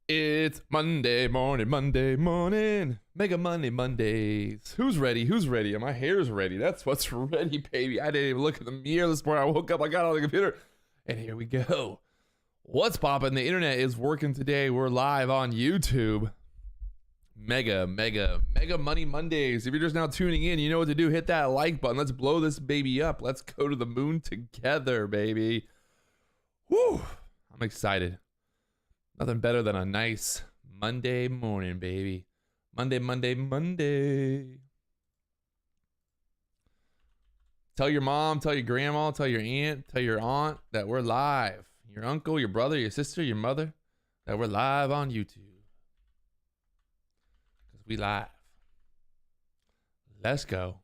It's Monday morning, Mega Money Mondays. Who's ready? Who's ready? My hair's ready. That's what's ready, baby. I didn't even look at the mirror this morning. I woke up, I got on the computer, and here we go. What's poppin'? The internet is working today. We're live on YouTube. Mega Money Mondays. If you're just now tuning in, you know what to do. Hit that like button. Let's blow this baby up. Let's go to the moon together, baby. Woo! I'm excited. Nothing better than a nice Monday morning, baby. Monday. Tell your mom, tell your grandma, tell your aunt, tell your aunt that we're live. Your uncle, your brother, your sister, your mother, that we're live on YouTube. Because we live. Let's go.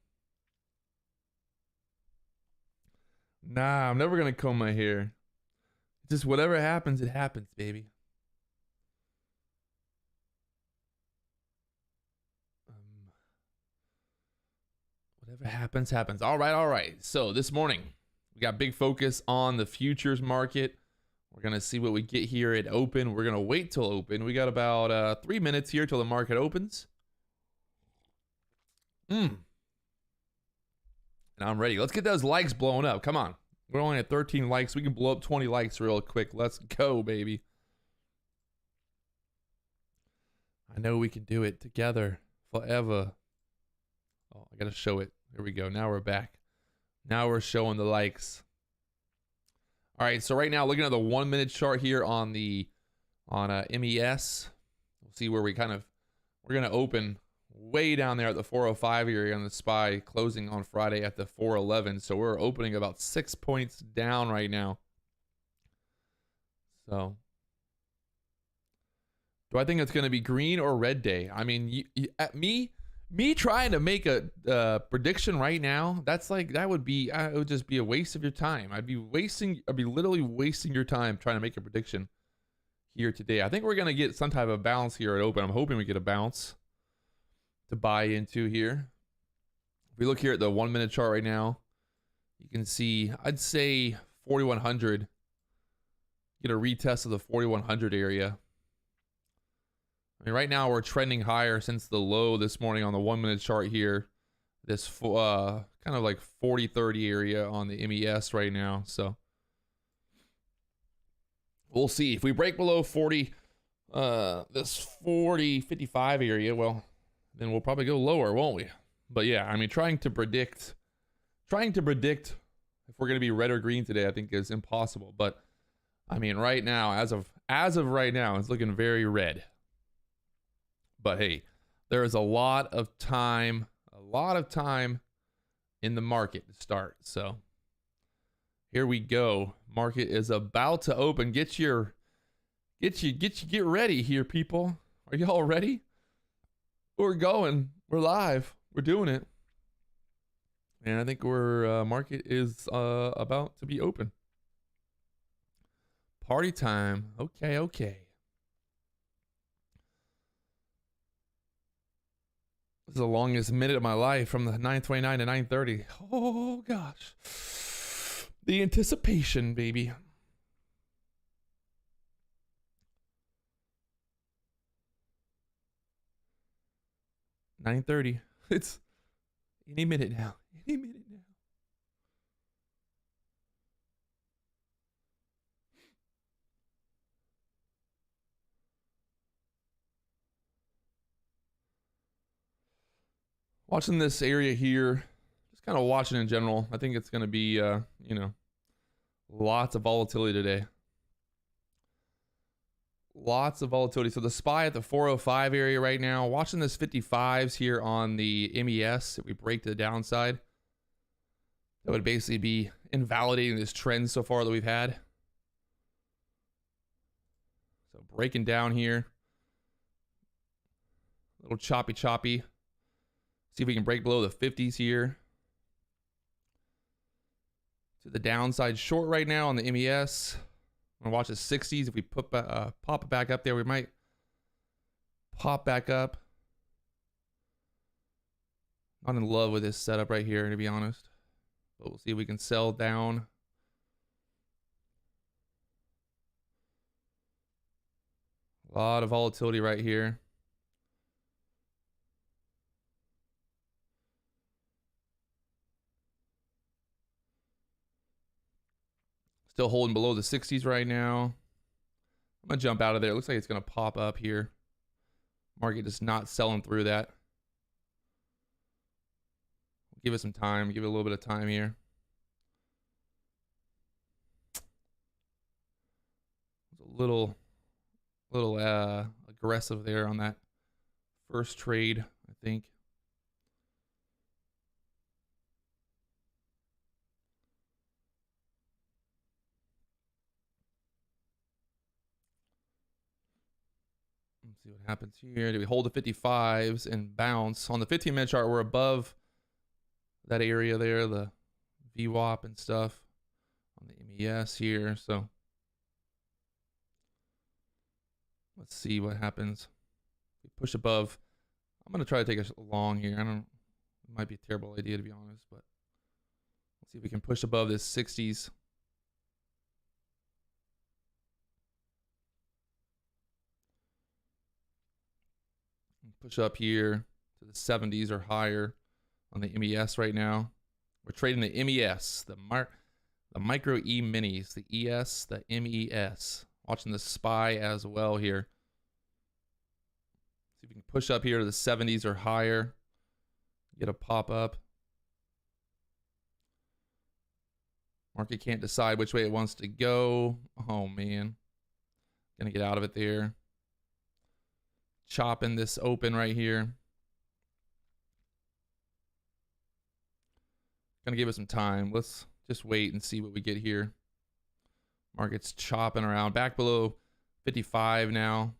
Nah, I'm never going to comb my hair. Just whatever happens, it happens, baby. Whatever happens, happens. All right. So this morning, we got big focus on the futures market. We're going to see what we get here at open. We're going to wait till open. We got about 3 minutes here till the market opens. And I'm ready. Let's get those likes blowing up. Come on. We're only at 13 likes. We can blow up 20 likes real quick. Let's go, baby. I know we can do it together forever. Oh, I got to show it. Here we go. Now we're back. Now we're showing the likes. All right. So right now, looking at the 1 minute chart here on MES, we'll see where we're going to open way down there at the 405 area on the SPY, closing on Friday at the 411. So we're opening about 6 points down right now. So do I think it's going to be green or red day? I mean, me trying to make a prediction right now, it would just be a waste of your time. I'd be literally wasting your time trying to make a prediction here today. I think we're going to get some type of bounce here at open. I'm hoping we get a bounce to buy into here. If we look here at the 1 minute chart right now, you can see, I'd say 4,100, get a retest of the 4,100 area. I mean, right now we're trending higher since the low this morning on the 1 minute chart here. This kind of like 40-30 area on the MES right now. So we'll see if we break below 40, this 40-55 area. Well, then we'll probably go lower, won't we? But yeah, I mean, trying to predict if we're going to be red or green today, I think is impossible. But I mean, right now, as of right now, it's looking very red. But hey, there is a lot of time in the market to start. So here we go. Market is about to open. Get ready here, people. Are y'all ready? We're going. We're live. We're doing it. And I think market is about to be open. Party time. Okay. This is the longest minute of my life, from the 9:29 to 9:30. Oh gosh. The anticipation, baby. $9:30. It's any minute now. Watching this area here, just kind of watching in general. I think it's going to be, lots of volatility today. Lots of volatility. So the SPY at the 405 area right now, watching this 55s here on the MES. If we break to the downside, that would basically be invalidating this trend so far that we've had. So breaking down here, a little choppy. See if we can break below the 50s here. To the downside short right now on the MES. I'm gonna watch the 60s. If we pop it back up there, we might pop back up. Not in love with this setup right here, to be honest. But we'll see if we can sell down. A lot of volatility right here. Still holding below the 60s right now. I'm going to jump out of there. It looks like it's going to pop up here. Market is not selling through that. Give it some time. Give it a little bit of time here. It's a little aggressive there on that first trade, I think. Let's see what happens here. Do we hold the 55s and bounce? On the 15-minute chart, we're above that area there, the VWAP and stuff on the MES here. So let's see what happens. We push above. I'm going to try to take a long here. I don't, it might be a terrible idea to be honest, but let's see if we can push above this 60s. Push up here to the 70s or higher on the MES right now. We're trading the MES, the micro E minis, the ES, the MES. Watching the SPY as well here. See if we can push up here to the 70s or higher. Get a pop up. Market can't decide which way it wants to go. Oh man. Gonna get out of it there. Chopping this open right here. Gonna give it some time. Let's just wait and see what we get here. Market's chopping around back below 55 now.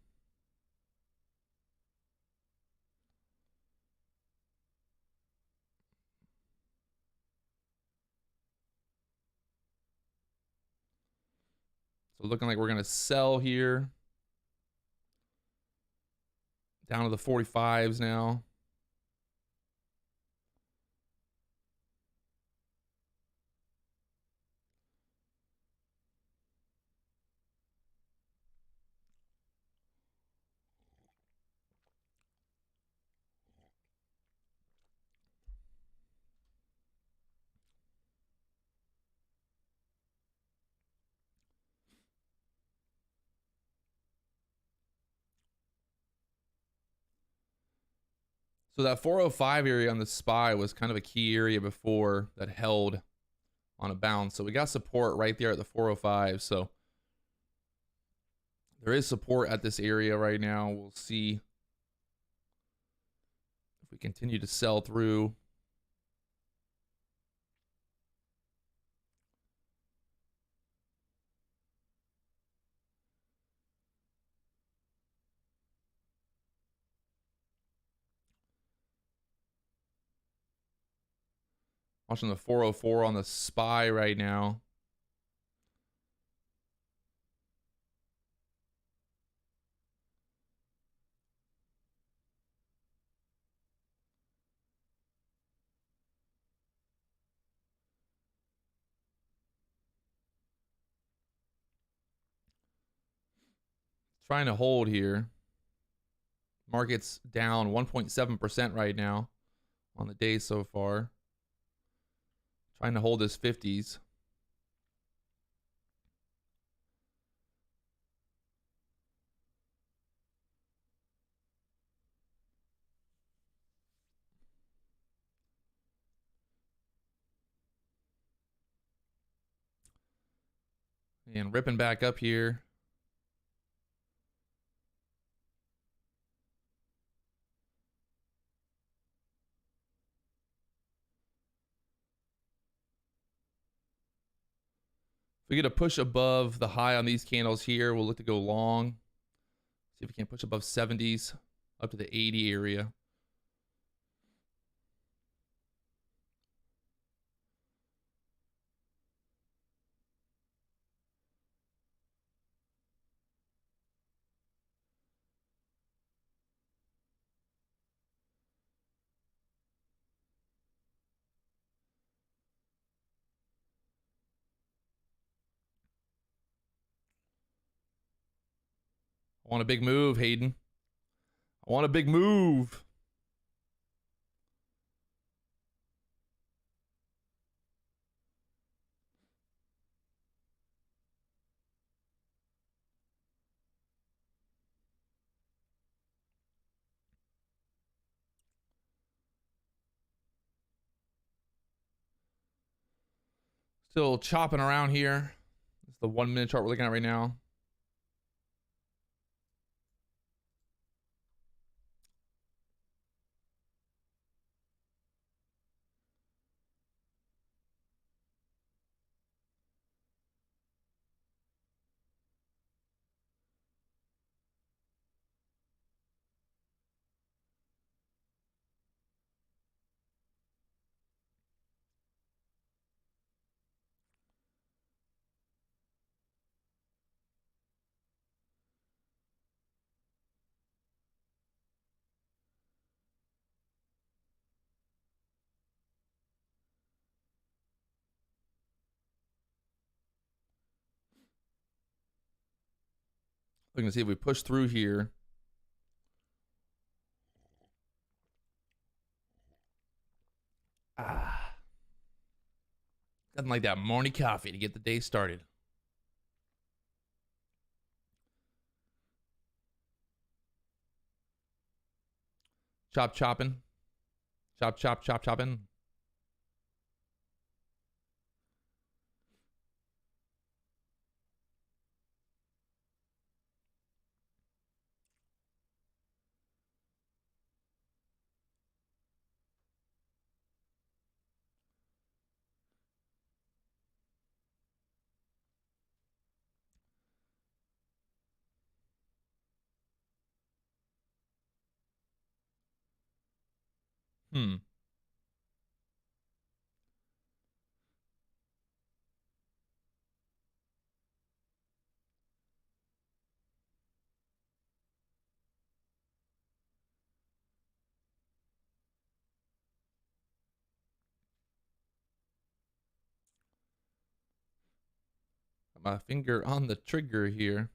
So looking like we're gonna sell here. Down to the 45s now. So that 405 area on the SPY was kind of a key area before that held on a bounce. So we got support right there at the 405. So there is support at this area right now. We'll see if we continue to sell through. Watching the 404 on the SPY right now. Trying to hold here. Market's down 1.7% right now on the day so far. Trying to hold this 50s. And ripping back up here. If we get a push above the high on these candles here, we'll look to go long. See if we can push above 70s up to the 80 area. want a big move, Hayden. I want a big move. Still chopping around here. It's the 1 minute chart we're looking at right now. Looking to see if we push through here. Nothing like that morning coffee to get the day started. Chopping. Chopping. My finger on the trigger here.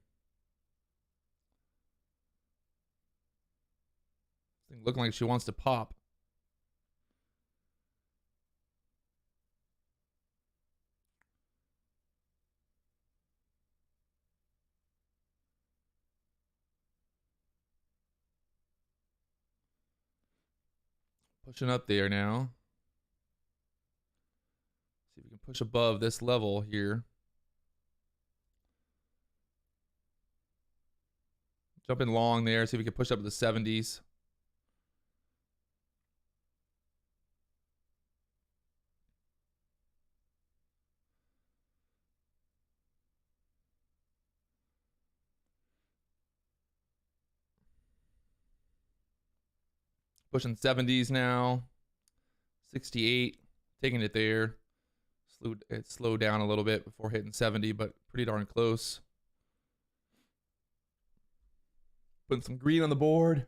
This thing looking like she wants to pop. Pushing up there now. See if we can push above this level here. Jumping long there. See if we can push up to the 70s. Pushing 70s now. 68. Taking it there. It slowed down a little bit before hitting 70, but pretty darn close. Putting some green on the board.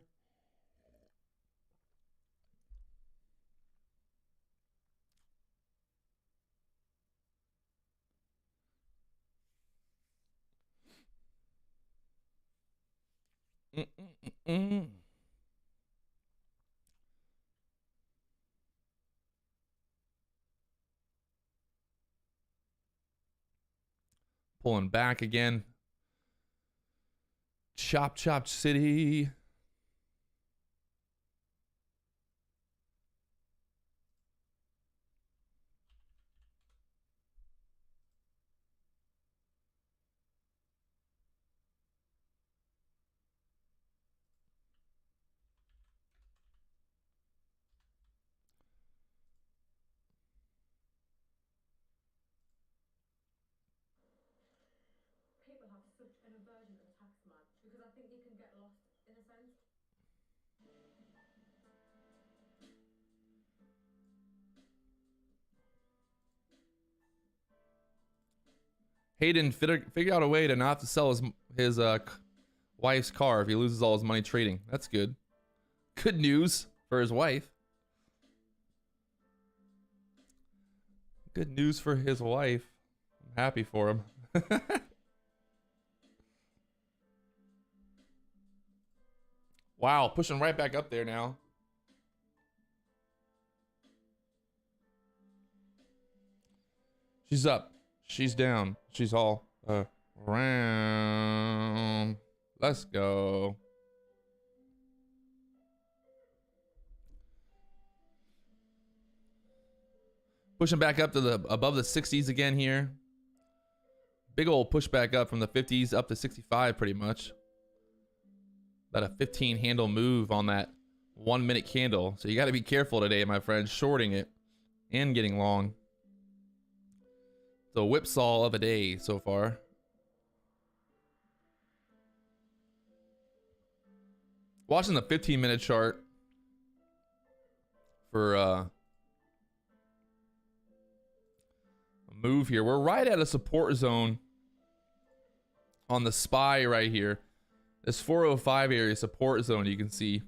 Pulling back again. Chop City. People have such an aversion to the tax man because I think you can get lost in a sense. Hayden figured out a way to not have to sell his wife's car if he loses all his money trading. That's good. Good news for his wife. Good news for his wife. I'm happy for him. Wow, pushing right back up there now. She's up. She's down. She's all around. Let's go. Pushing back up to the above the 60s again here. Big old push back up from the 50s up to 65 pretty much. About a 15 handle move on that 1 minute candle. So you got to be careful today, my friends, shorting it and getting long. So whipsaw of a day so far. Watching the 15-minute chart for a move here. We're right at a support zone on the SPY right here. This 405 area support zone you can see.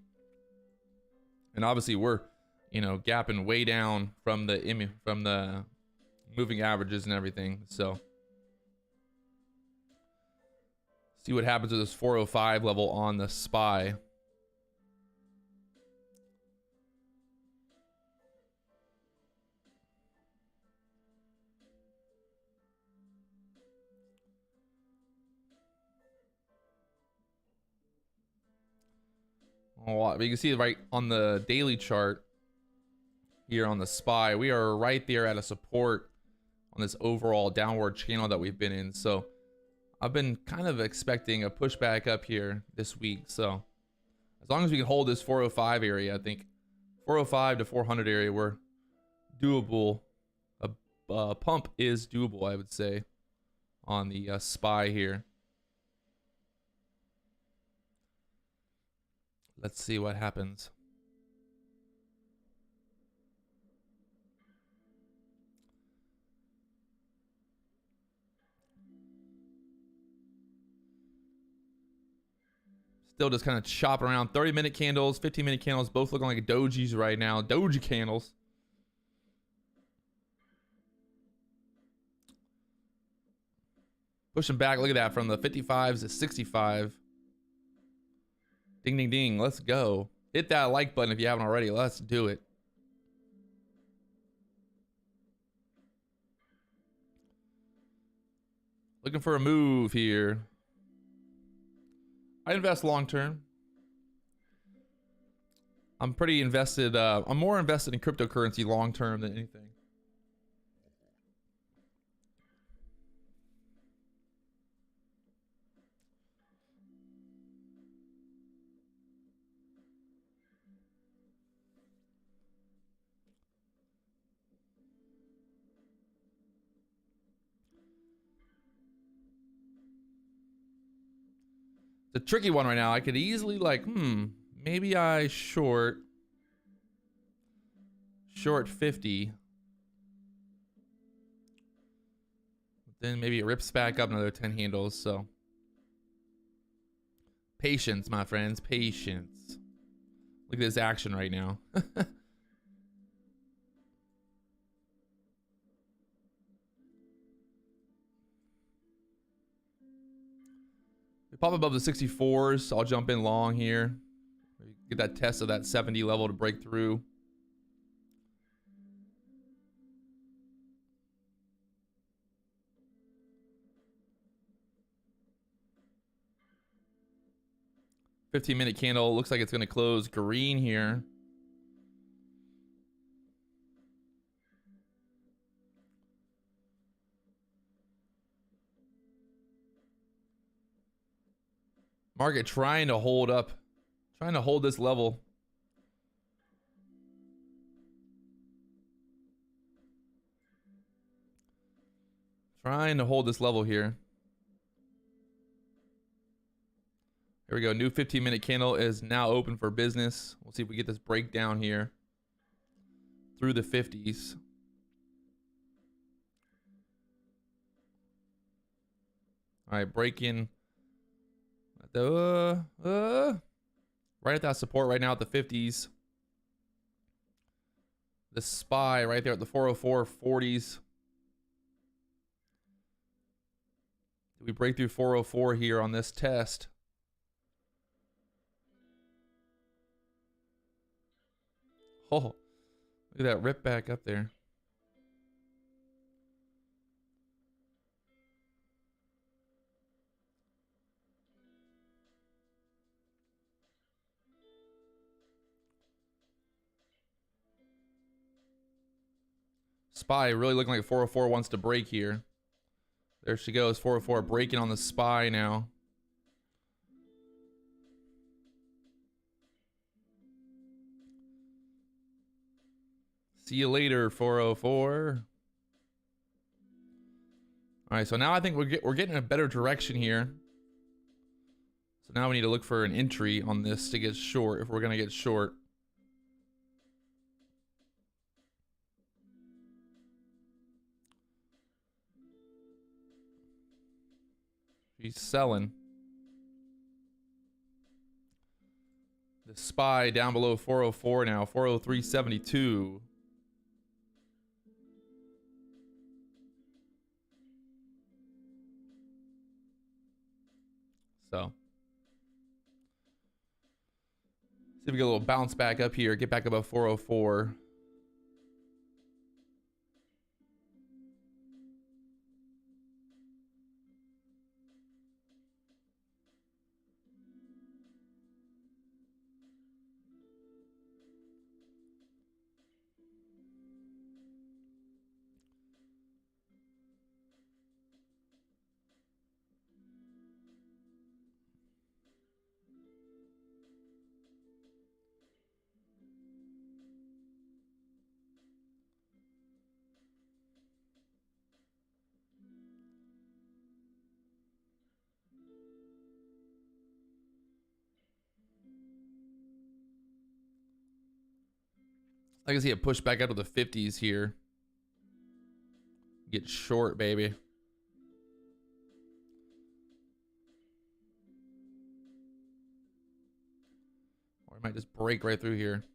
And obviously we're, you know, gapping way down from the moving averages and everything. So see what happens with this 405 level on the SPY. But you can see right on the daily chart here on the SPY, we are right there at a support on this overall downward channel that we've been in. So I've been kind of expecting a pushback up here this week. So as long as we can hold this 405 area, I think 405 to 400 area, we're doable. A pump is doable, I would say, on the SPY here. Let's see what happens. Still just kind of chopping around. 30-minute candles, 15-minute candles, both looking like dojis right now. Doji candles. Pushing back, look at that, from the 55s to 65. Ding, ding, ding. Let's go. Hit that like button if you haven't already. Let's do it. Looking for a move here. I invest long term. I'm pretty invested. I'm more invested in cryptocurrency long term than anything. The tricky one right now. I could easily like, maybe I short 50. Then maybe it rips back up another 10 handles. So patience, my friends, patience. Look at this action right now. We pop above the 64s. I'll jump in long here. Get that test of that 70 level to break through. $15-minute candle looks like it's going to close green here. Market trying to hold up, trying to hold this level. Trying to hold this level here. Here we go. New 15-minute candle is now open for business. We'll see if we get this breakdown here through the 50s. All right, break in. Right at that support right now at the 50s. The SPY right there at the 404 40s. Did we break through 404 here on this test? Oh, look at that rip back up there. SPY really looking like 404 wants to break here. There she goes, 404 breaking on the SPY now. See you later, 404. All right, so now I think we're getting a better direction here. So now we need to look for an entry on this to get short if we're gonna get short. She's selling. The SPY down below 404 now, 403.72. So, see if we get a little bounce back up here, get back above 404. I can see it push back up to the 50s here. Get short, baby. Or it might just break right through here.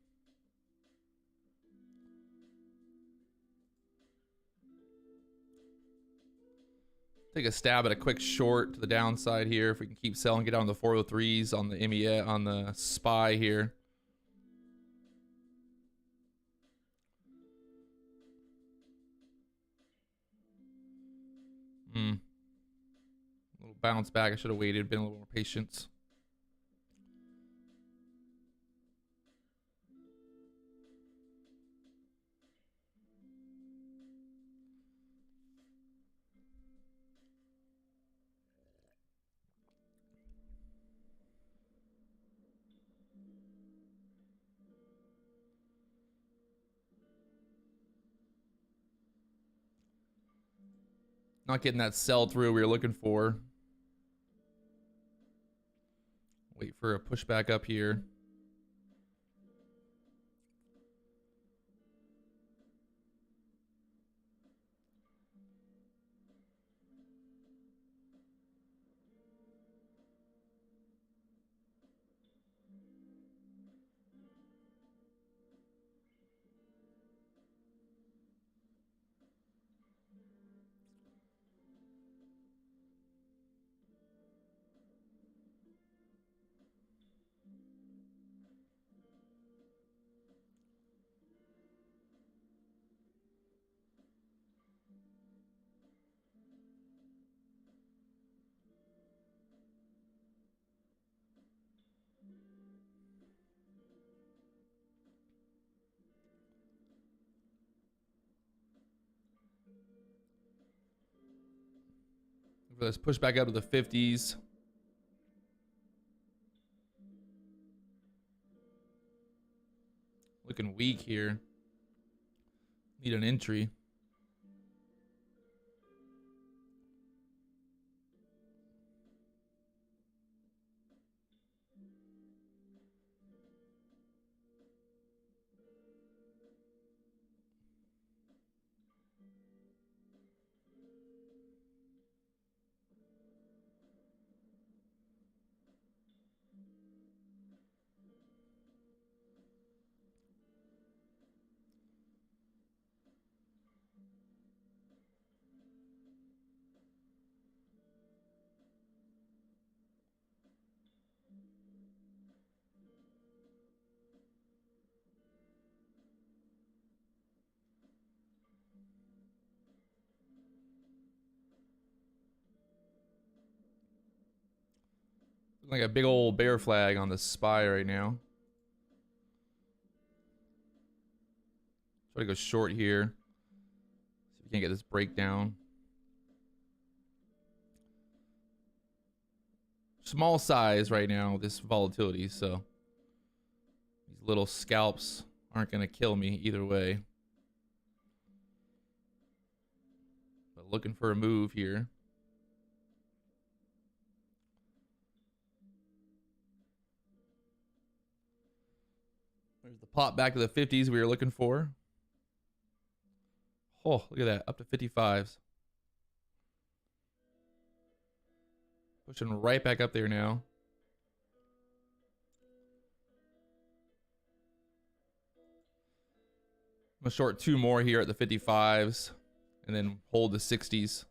Take a stab at a quick short to the downside here. If we can keep selling, get down to the 403s on the MEA, on the SPY here. A little bounce back. I should have waited, been a little more patient. Not getting that sell through we were looking for. Wait for a pushback up here. Let's push back up to the 50s. Looking weak here. Need an entry. Like a big old bear flag on the SPY right now. Try to go short here. See if we can't get this breakdown. Small size right now, this volatility, so these little scalps aren't going to kill me either way. But looking for a move here. There's the pop back to the 50s we were looking for. Oh, look at that, up to 55s. Pushing right back up there now. I'm gonna short 2 more here at the 55s and then hold the 60s.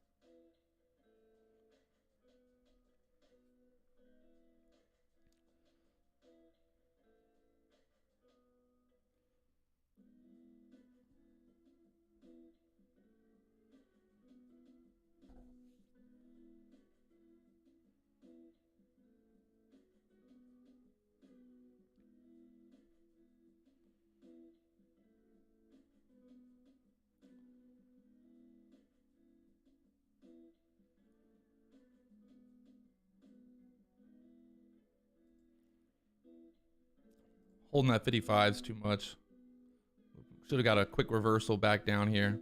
Holding that 55 is too much. Should have got a quick reversal back down here.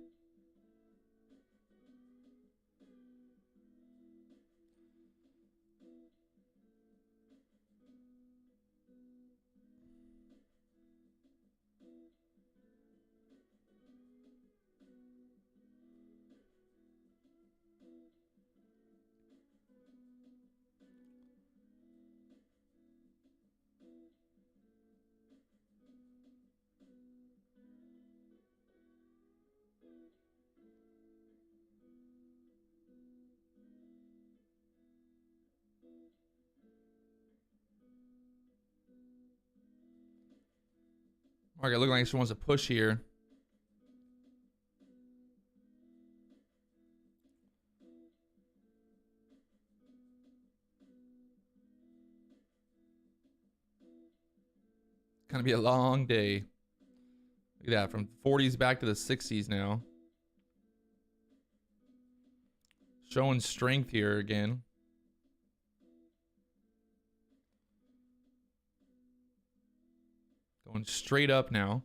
Market looking like she wants to push here. Gonna be a long day. Look at that, from 40s back to the 60s now. Showing strength here again. Going straight up now.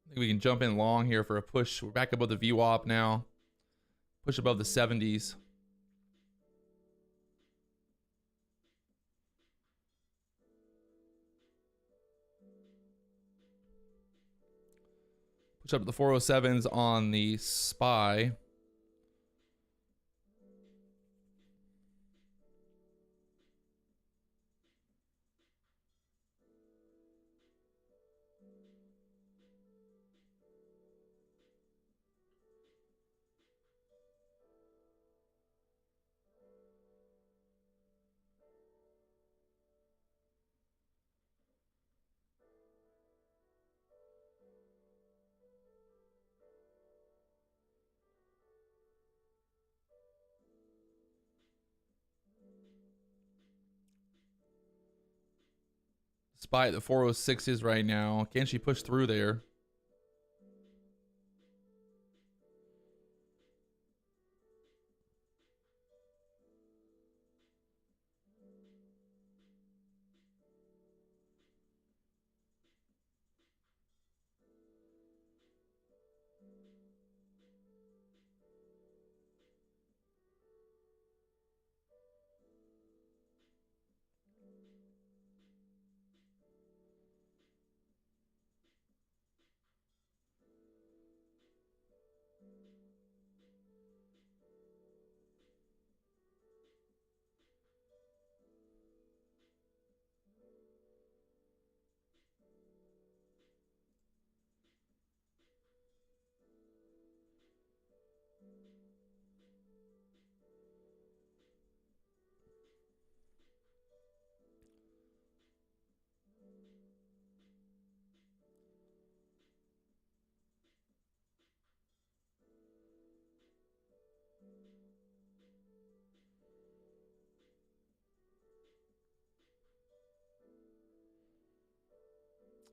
I think we can jump in long here for a push. We're back above the VWAP now. Push above the 70s. Push up to the 407s on the SPY. SPY at the 406s right now. Can she push through there?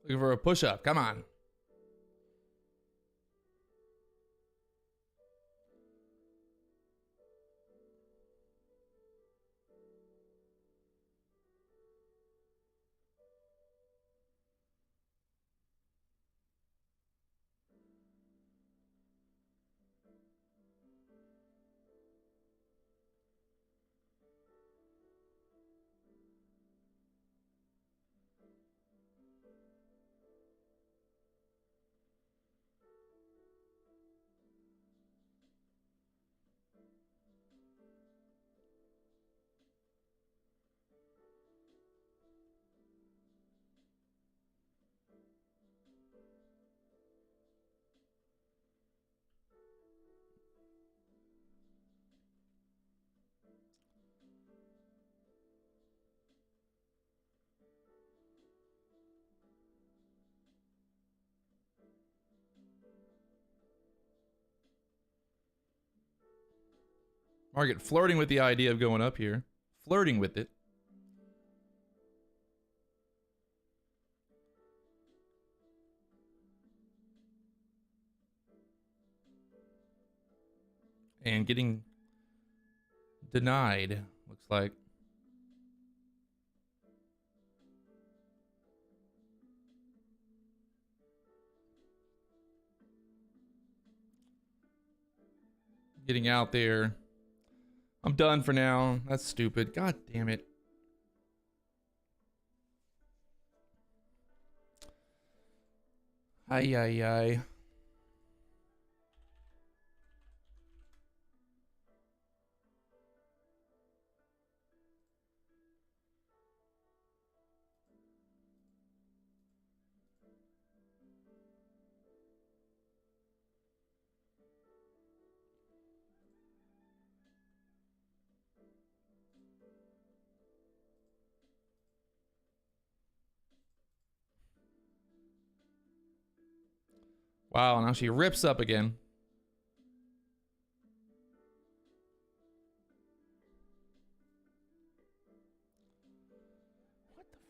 Looking for a push-up. Come on. Market flirting with the idea of going up here. Flirting with it. And getting denied, looks like. Getting out there. I'm done for now. That's stupid. God damn it. Ay, ay, ay. Wow, now she rips up again. What the fuck?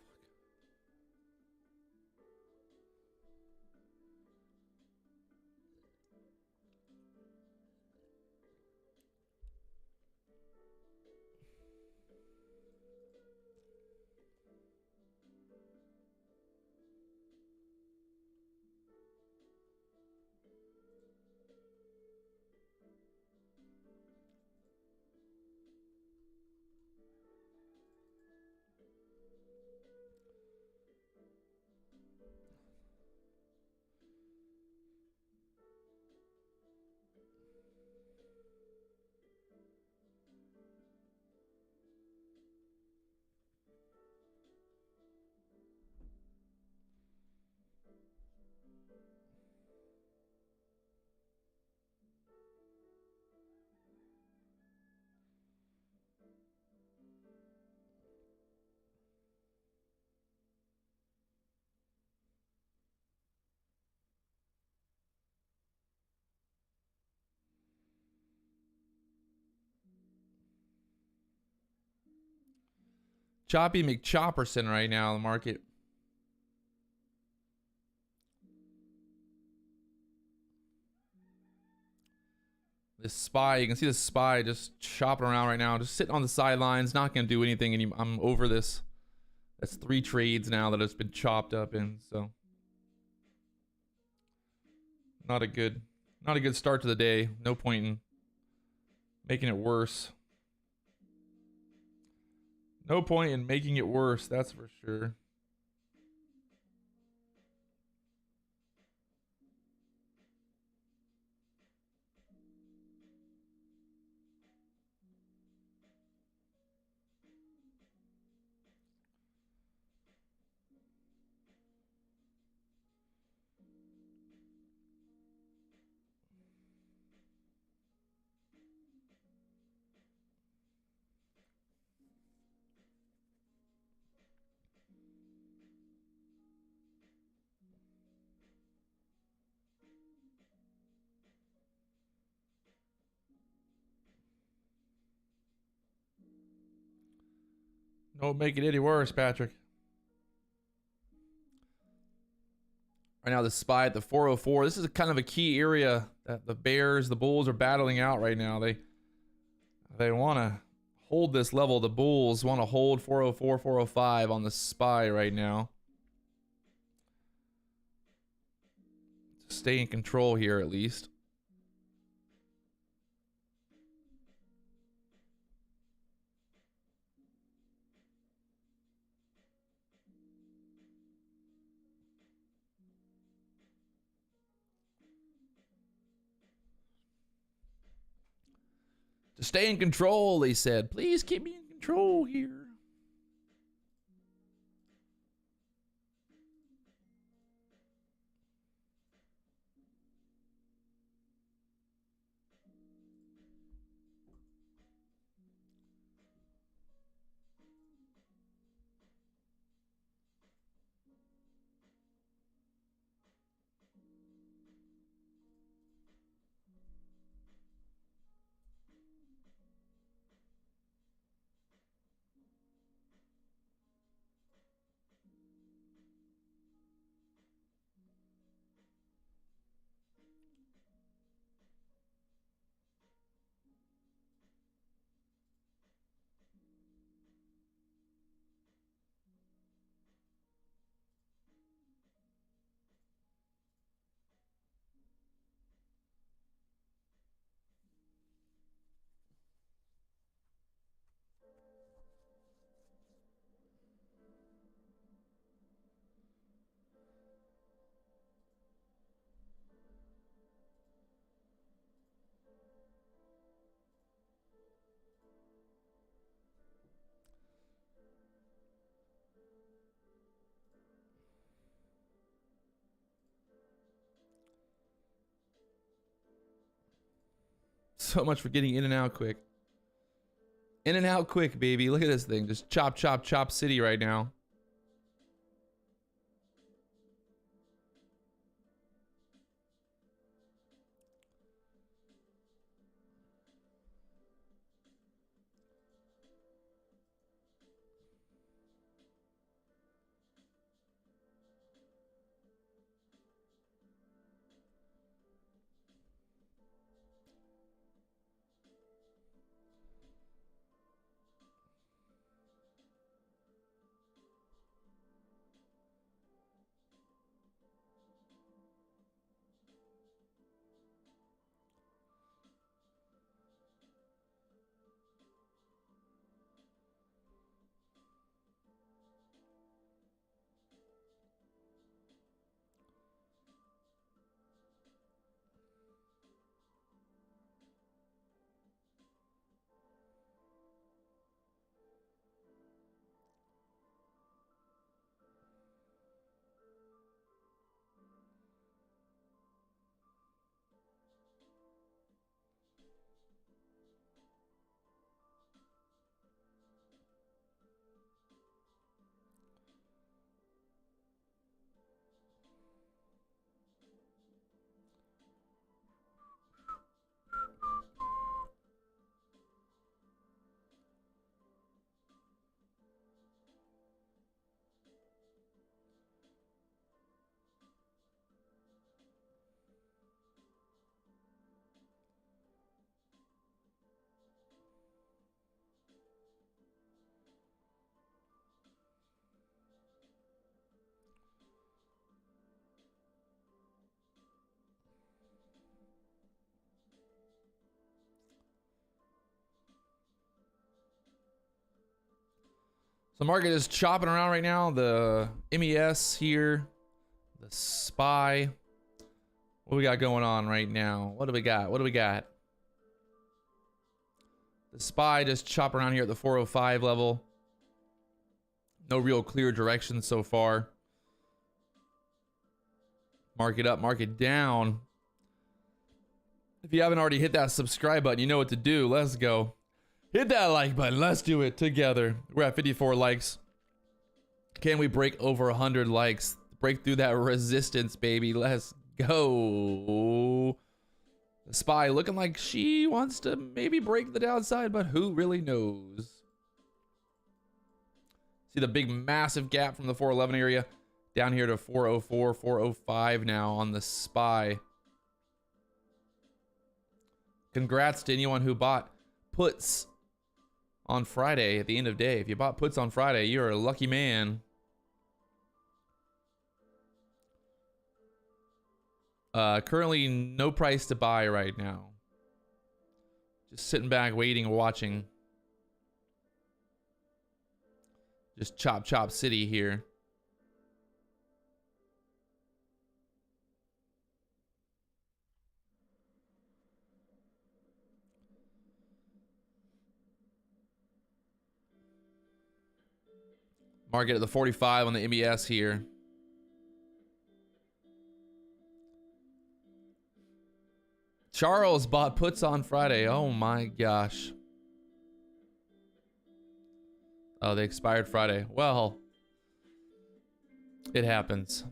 Choppy McChopperson right now in the market. This SPY, you can see the SPY just chopping around right now, just sitting on the sidelines, not going to do anything anymore. I'm over this. That's 3 trades now that it's been chopped up in, so not a good start to the day. No point in making it worse. No point in making it worse, that's for sure. Don't make it any worse, Patrick. Right now, the SPY at the 404. This is kind of a key area that the bears, the bulls are battling out right now. They want to hold this level. The bulls want to hold 404, 405 on the SPY right now. Stay in control here at least. To stay in control, they said. Please keep me in control here. So much for getting in and out quick. In and out quick, baby. Look at this thing. Just chop, chop, chop city right now. The market is chopping around right now. The MES here, the SPY. What we got going on right now? What do we got? What do we got? The SPY just chop around here at the 405 level. No real clear direction so far. Market up, market down. If you haven't already hit that subscribe button, you know what to do. Let's go. Hit that like button. Let's do it together. We're at 54 likes. Can we break over 100 likes? Break through that resistance, baby. Let's go. The SPY looking like she wants to maybe break the downside, but who really knows? See the big massive gap from the 411 area Down here to 404, 405 now on the SPY. Congrats to anyone who bought puts on Friday at the end of day. If you bought puts on Friday, you're a lucky man. Currently no price to buy right now. Just sitting back, waiting, watching. Just chop chop city here. Market at the 45 on the MBS here. Charles bought puts on Friday. Oh my gosh. Oh, they expired Friday. Well, it happens.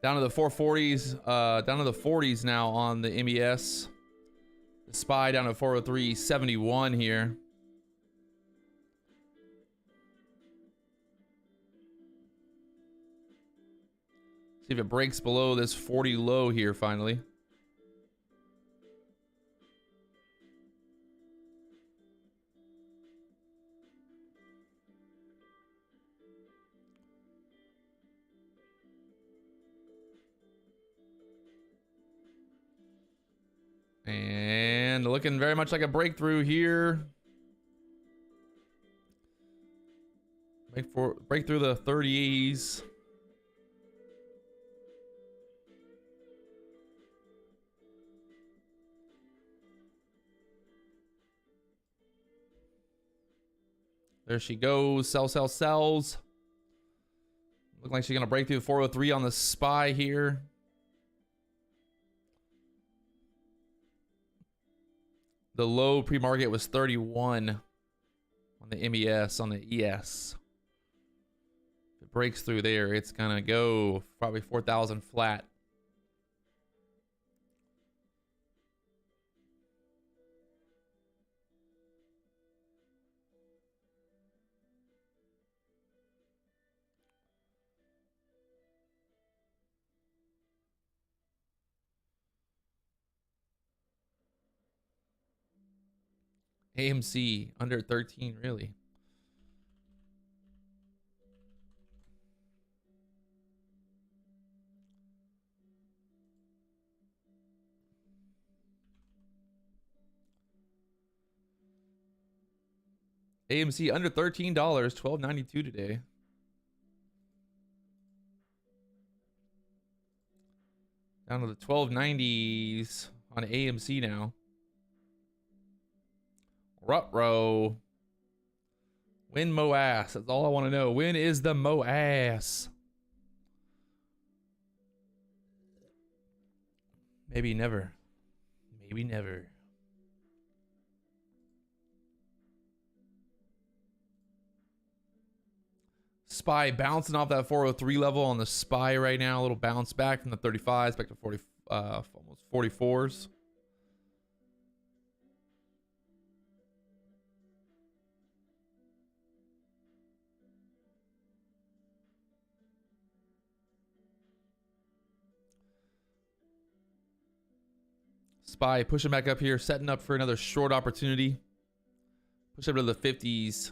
Down to the 440s, down to the 40s now on the MES. The SPY down to 403.71 here. See if it breaks below this 40 low here finally. And looking very much like a breakthrough here. Break through the 30s. There she goes. Sell, sell, sells. Looking like she's going to break through the 403 on the SPY here. The low pre-market was 31 on the MES, on the ES. If it breaks through there, it's going to go probably 4,000 flat. AMC under 13, really. AMC under $13, $12.92 today. Down to the 1290s on AMC now. Ruh-roh. When Moass? That's all I want to know. When is the Moass? Maybe never. Maybe never. SPY bouncing off that 403 level on the SPY right now. A little bounce back from the 35s back to 40, almost 44s. SPY pushing back up here, setting up for another short opportunity. Push up to the 50s.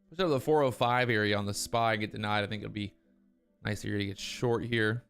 Push up to the 405 area on the SPY. Get denied. I think it'll be nice here to get short here.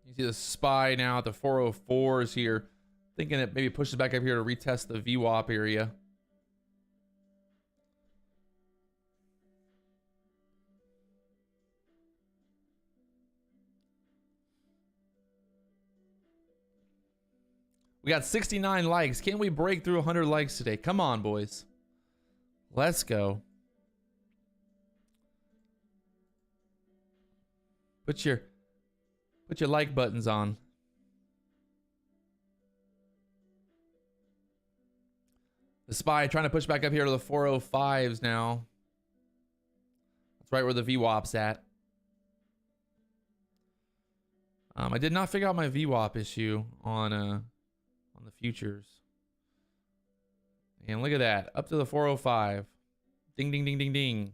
You see the SPY now at the 404s here. Thinking it maybe pushes back up here to retest the VWAP area. We got 69 likes. Can we break through 100 likes today? Come on, boys. Let's go. Put your like buttons on. The SPY trying to push back up here to the 405s now. That's right where the VWAP's at. I did not figure out my VWAP issue on the futures. And look at that, up to the 405. Ding, ding, ding, ding, ding.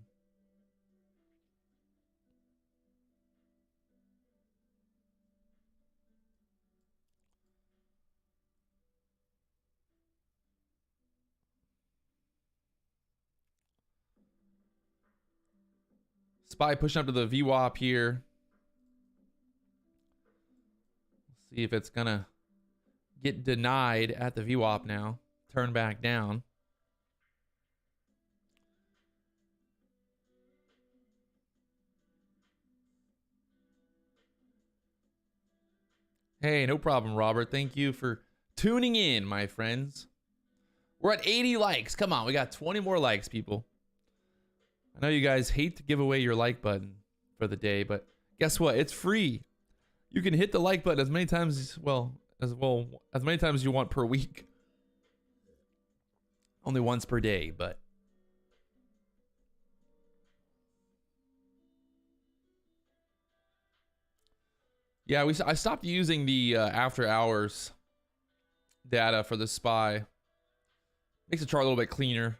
SPY pushing up to the VWAP here. Let's see if it's gonna get denied at the VWAP now. Turn back down. Hey, no problem, Robert. Thank you for tuning in, my friends. We're at 80 likes. Come on, we got 20 more likes, people. I know you guys hate to give away your like button for the day, but guess what? It's free. You can hit the like button as many times as many times as you want per week. Only once per day, but yeah, I stopped using the after hours data for the SPY. Makes the chart a little bit cleaner.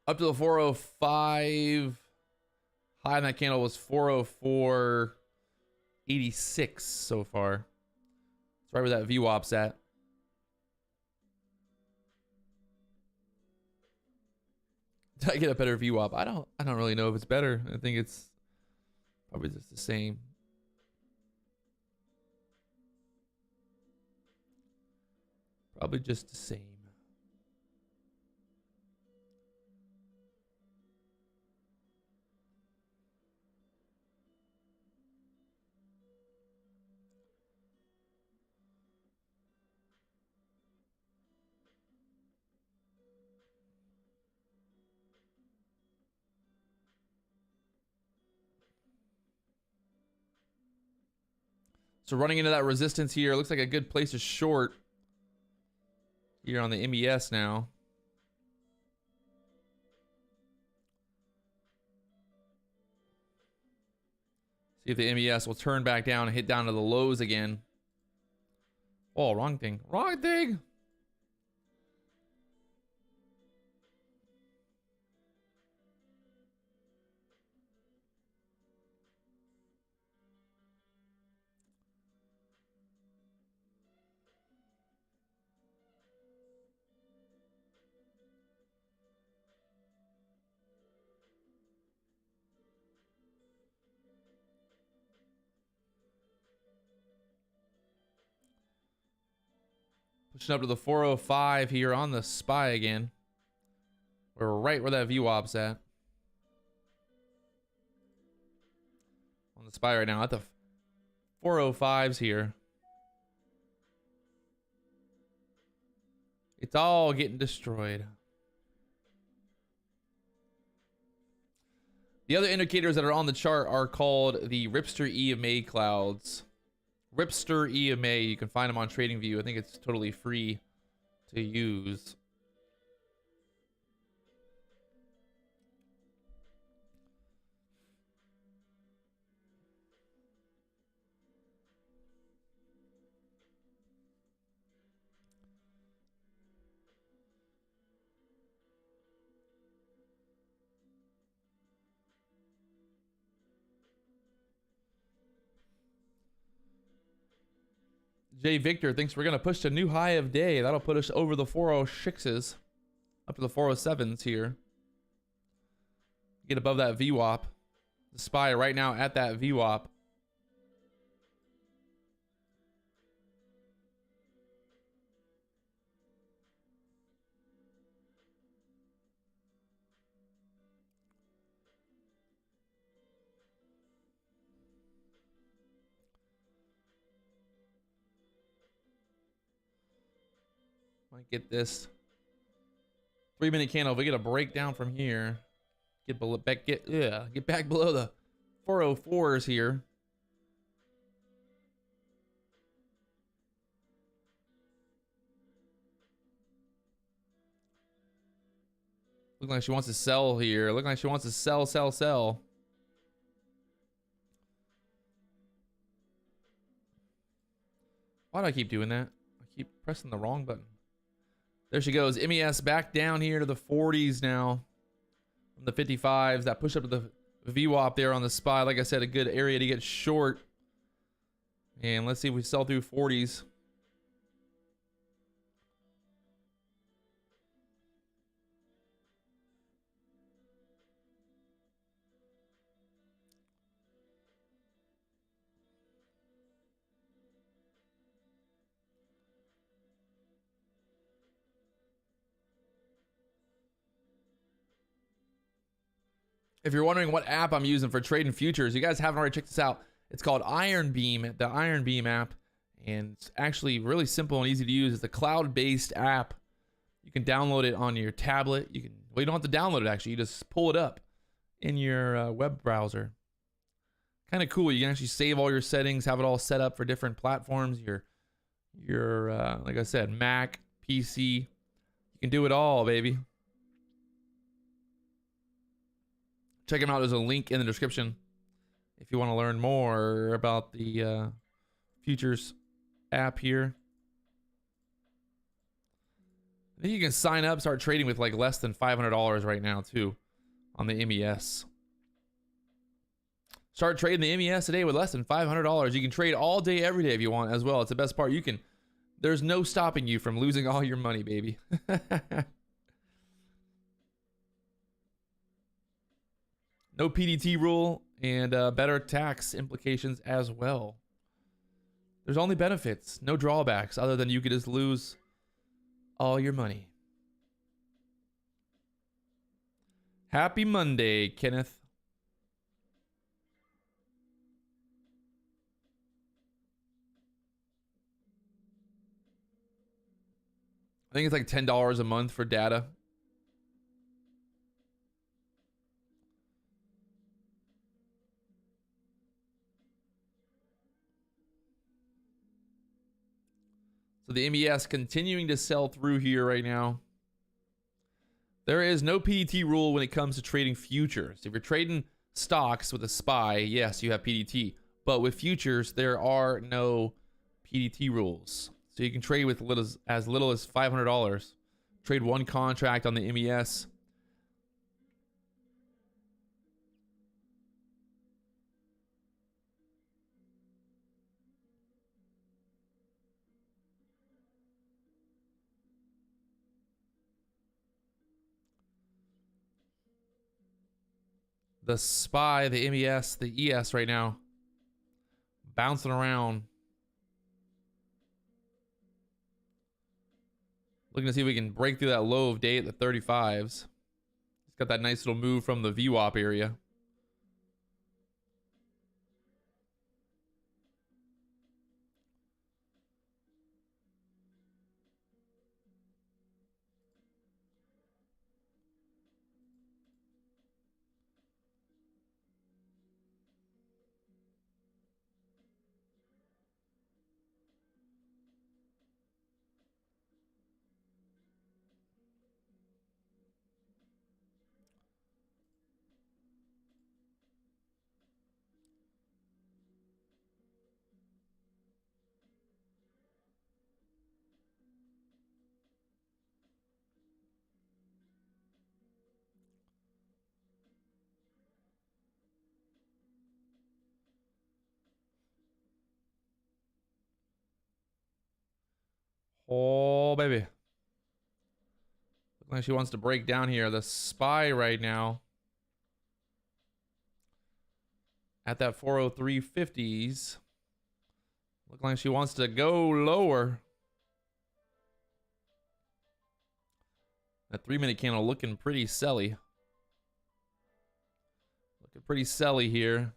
Up to the 405. High on that candle was 404.86 so far. That's right where that VWAP's at. Did I get a better VWAP? I don't really know if it's better. I think it's probably just the same. Probably just the same. So running into that resistance here, looks like a good place to short here on the MES now. See if the MES will turn back down and hit down to the lows again. Oh, wrong thing. Wrong thing. Pushing up to the 405 here on the SPY again. We're right where that VWAP's at. On the SPY right now at the 405s here. It's all getting destroyed. The other indicators that are on the chart are called the Ripster EMA clouds. Ripster EMA, you can find them on TradingView. I think it's totally free to use. Jay Victor thinks we're going to push to new high of day. That'll put us over the 406s, up to the 407s here. Get above that VWAP. The SPY right now at that VWAP. Might get this 3-minute candle. If we get a breakdown from here, get back below the 404s here. Looking like she wants to sell here. Looking like she wants to sell, sell, sell. Why do I keep doing that? I keep pressing the wrong button. There she goes. MES back down here to the 40s now. From the 55s. That push up to the VWAP there on the SPY. Like I said, a good area to get short. And let's see if we sell through 40s. If you're wondering what app I'm using for trading futures, you guys haven't already checked this out. It's called IronBeam, the IronBeam app. And it's actually really simple and easy to use. It's a cloud-based app. You can download it on your tablet. Well, you don't have to download it actually. You just pull it up in your web browser. Kind of cool. You can actually save all your settings, have it all set up for different platforms. Your like I said, Mac, PC. You can do it all, baby. Check them out. There's a link in the description if you want to learn more about the futures app here. I think you can sign up, start trading with like less than $500 right now too on the MES. Start trading the MES today with less than $500. You can trade all day, every day if you want as well. It's the best part. There's no stopping you from losing all your money, baby. No PDT rule and better tax implications as well. There's only benefits, no drawbacks, other than you could just lose all your money. Happy Monday, Kenneth. I think it's like $10 a month for data. So the MES continuing to sell through here right now. There is no PDT rule when it comes to trading futures. If you're trading stocks with a SPY, yes, you have PDT. But with futures, there are no PDT rules. So you can trade with as little as $500. Trade one contract on the MES. The SPY, the MES, the ES right now, bouncing around. Looking to see if we can break through that low of day at the 35s. It's got that nice little move from the VWAP area. Oh, baby. Looks like she wants to break down here. The SPY right now. at that 403.50s. Look like she wants to go lower. That 3-minute candle looking pretty selly. Looking pretty selly here.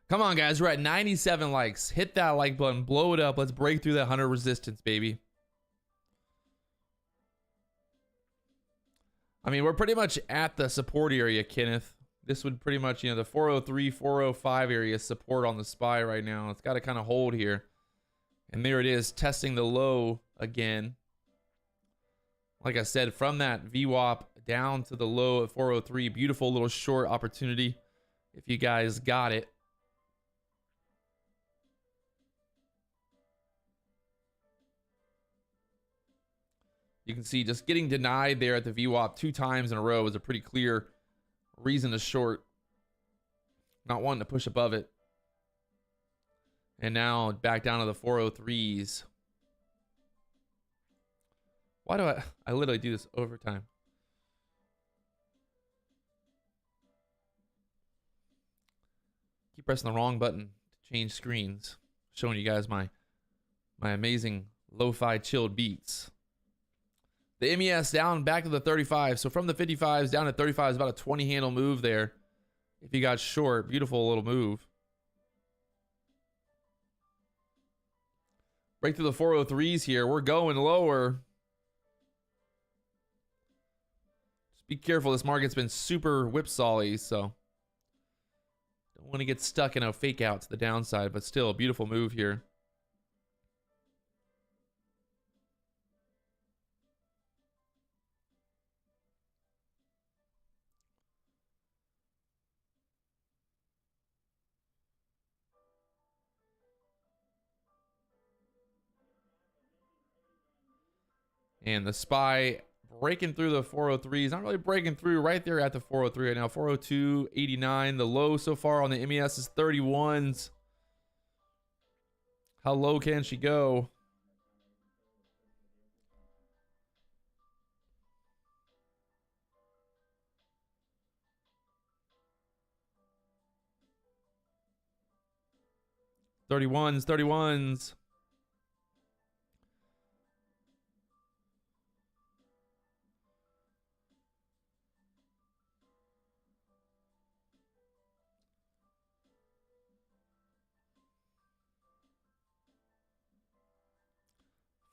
Come on, guys. We're at 97 likes. Hit that like button. Blow it up. Let's break through that 100 resistance, baby. I mean, we're pretty much at the support area, Kenneth. This would pretty much, you know, the 403, 405 area support on the SPY right now. It's got to kind of hold here. And there it is, testing the low again. Like I said, from that VWAP down to the low at 403. Beautiful little short opportunity if you guys got it. You can see just getting denied there at the VWAP 2 times in a row is a pretty clear reason to short. Not wanting to push above it. And now back down to the 403s. Why do I literally do this over time? Keep pressing the wrong button to change screens. Showing you guys my amazing lo-fi chilled beats. The MES down back to the 35. So from the 55s down to 35 is about a 20 handle move there. If you got short, beautiful little move. Break through the 403s here. We're going lower. Just be careful. This market's been super whipsawy, so don't want to get stuck in a fake out to the downside, but still a beautiful move here. And the SPY breaking through the 403s. Not really breaking through, right there at the 403 right now. 402.89. The low so far on the MES is 31s. How low can she go? $31s.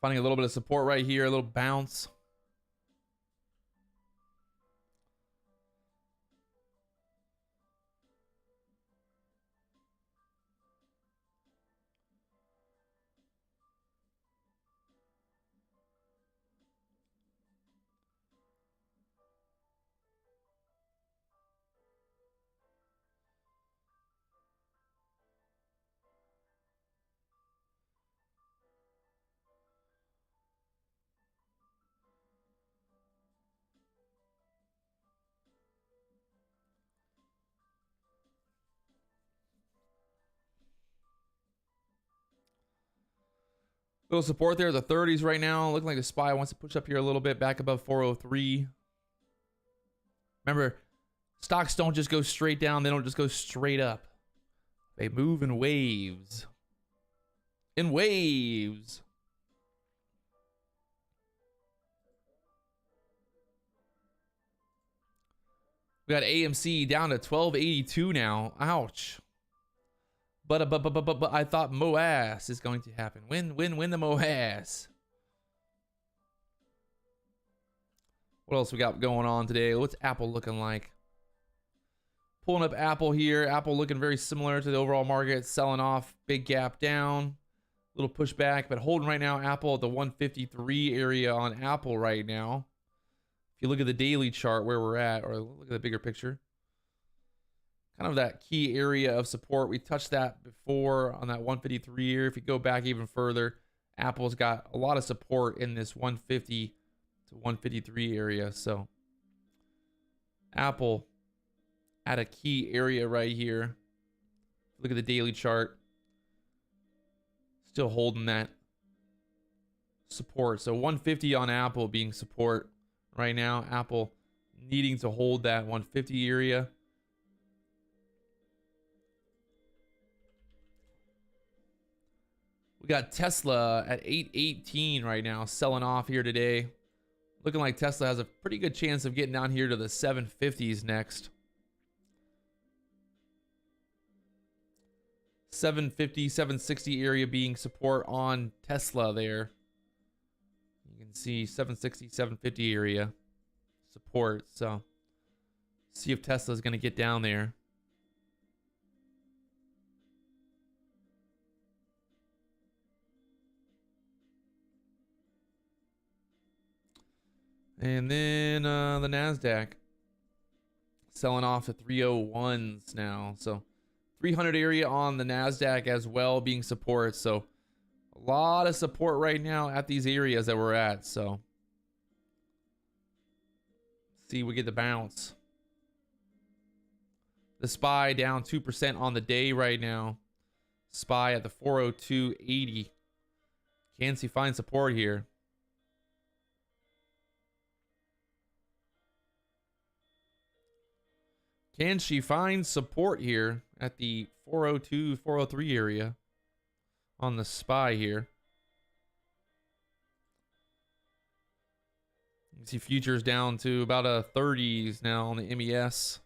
Finding a little bit of support right here, a little bounce. Little support there, the 30s right now. Looking like the SPY wants to push up here a little bit, back above 403. Remember, stocks don't just go straight down. They don't just go straight up. They move in waves. In waves. We got AMC down to 1282 now. Ouch. But I thought MOAS is going to happen. Win the MOAS. What else we got going on today? What's Apple looking like? Pulling up Apple here. Apple looking very similar to the overall market. Selling off. Big gap down. Little pushback, but holding right now. Apple at the 153 area on Apple right now. If you look at the daily chart where we're at, or look at the bigger picture. Kind of that key area of support. We touched that before on that 153 here. If you go back even further, Apple's got a lot of support in this 150 to 153 area. So Apple at a key area right here. Look at the daily chart. Still holding that support. So 150 on Apple being support right now. Apple needing to hold that 150 area. We got Tesla at 818 right now, selling off here today. Looking like Tesla has a pretty good chance of getting down here to the 750s next. 750, 760 area being support on Tesla there. You can see 760, 750 area support. So see if Tesla's going to get down there. And then the NASDAQ selling off to 301s now. So 300 area on the NASDAQ as well being support. So a lot of support right now at these areas that we're at. So see, we get the bounce. The SPY down 2% on the day right now. SPY at the 402.80. Can she find support here? Can she find support here at the 402, 403 area on the SPY here? You can see futures down to about a 30s now on the MES.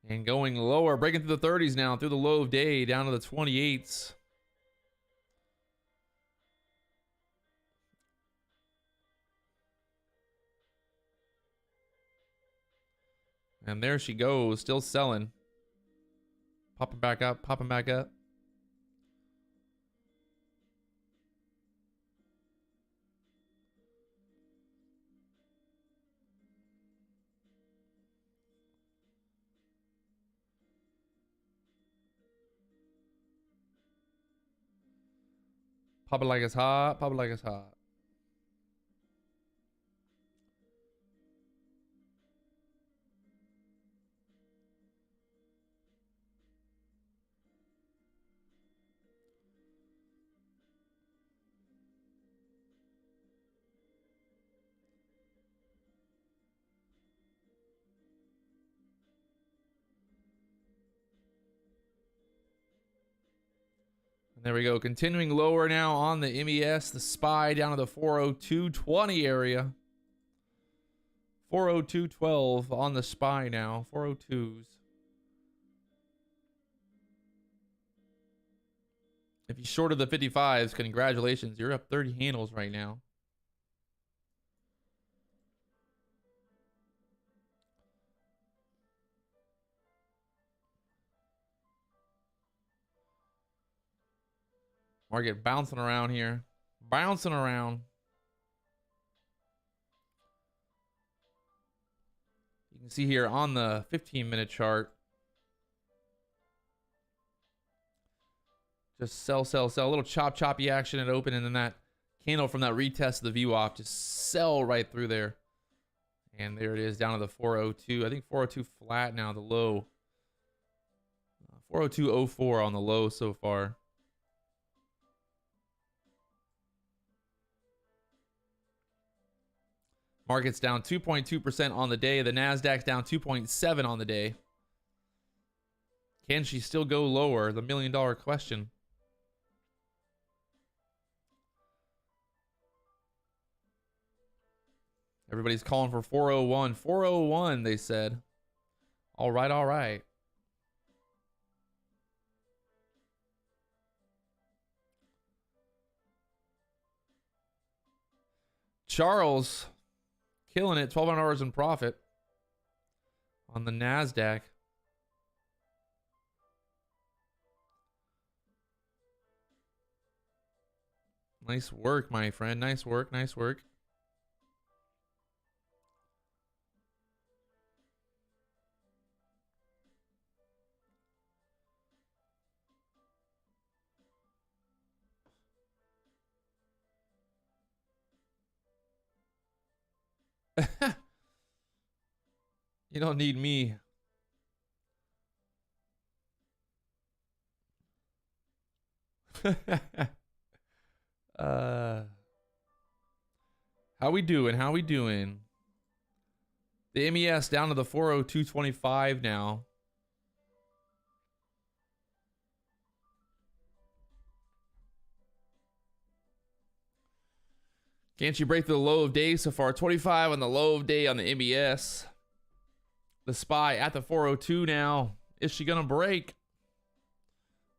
And going lower, breaking through the 30s now, through the low of day, down to the 28s. And there she goes, still selling. Popping back up, popping back up. Pop it like it's hot, pop it like it's hot. There we go. Continuing lower now on the MES. The SPY down to the 402.20 area. 402.12 on the SPY now. 402s. If you shorted the 55s, congratulations. You're up 30 handles right now. Market bouncing around here. Bouncing around. You can see here on the 15-minute chart. Just sell, sell, sell. A little choppy action at open, and then that candle from that retest of the VWAP just sell right through there. And there it is down to the 402. I think 402 flat now, the low. 402.04 on the low so far. Market's down 2.2% on the day. The NASDAQ's down 2.7 on the day. Can she still go lower? The million-dollar question. Everybody's calling for 401. 401, they said. All right, all right. Charles killing it, $1,200 in profit on the NASDAQ. Nice work, my friend. Nice work, nice work. You don't need me. How we doing? How we doing? The MES down to the 402.25 now. Can't you break the low of day so far? 25 on the low of day on the MES. The SPY at the 402 now. Is she going to break?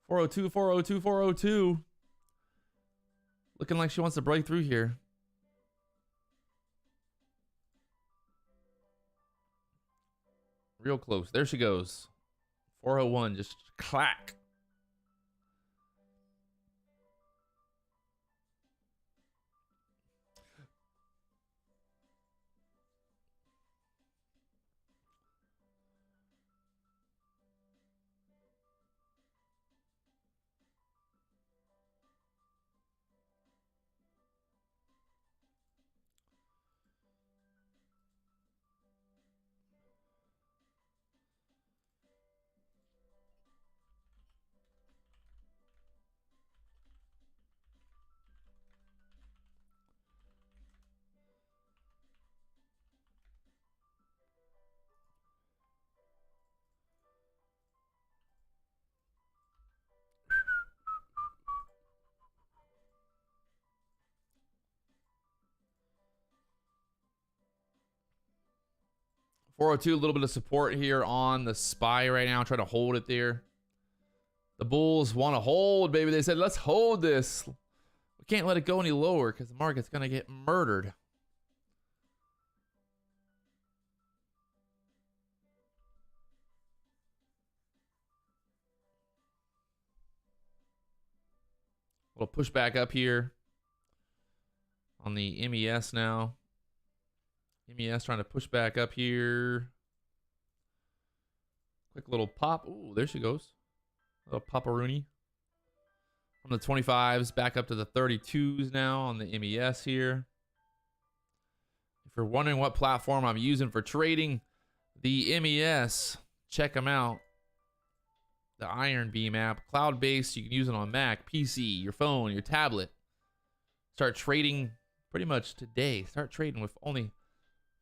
402, 402, 402. Looking like she wants to break through here. Real close. There she goes. 401, just clack. $402, a little bit of support here on the SPY right now. Trying to hold it there. The bulls want to hold, baby. They said, let's hold this. We can't let it go any lower because the market's going to get murdered. Little push back up here on the MES now. MES trying to push back up here. Quick little pop. Ooh, there she goes. A little pop-a-rooney. From the 25s back up to the 32s now on the MES here. If you're wondering what platform I'm using for trading the MES, check them out. The IronBeam app, cloud-based. You can use it on Mac, PC, your phone, your tablet. Start trading pretty much today. Start trading with only,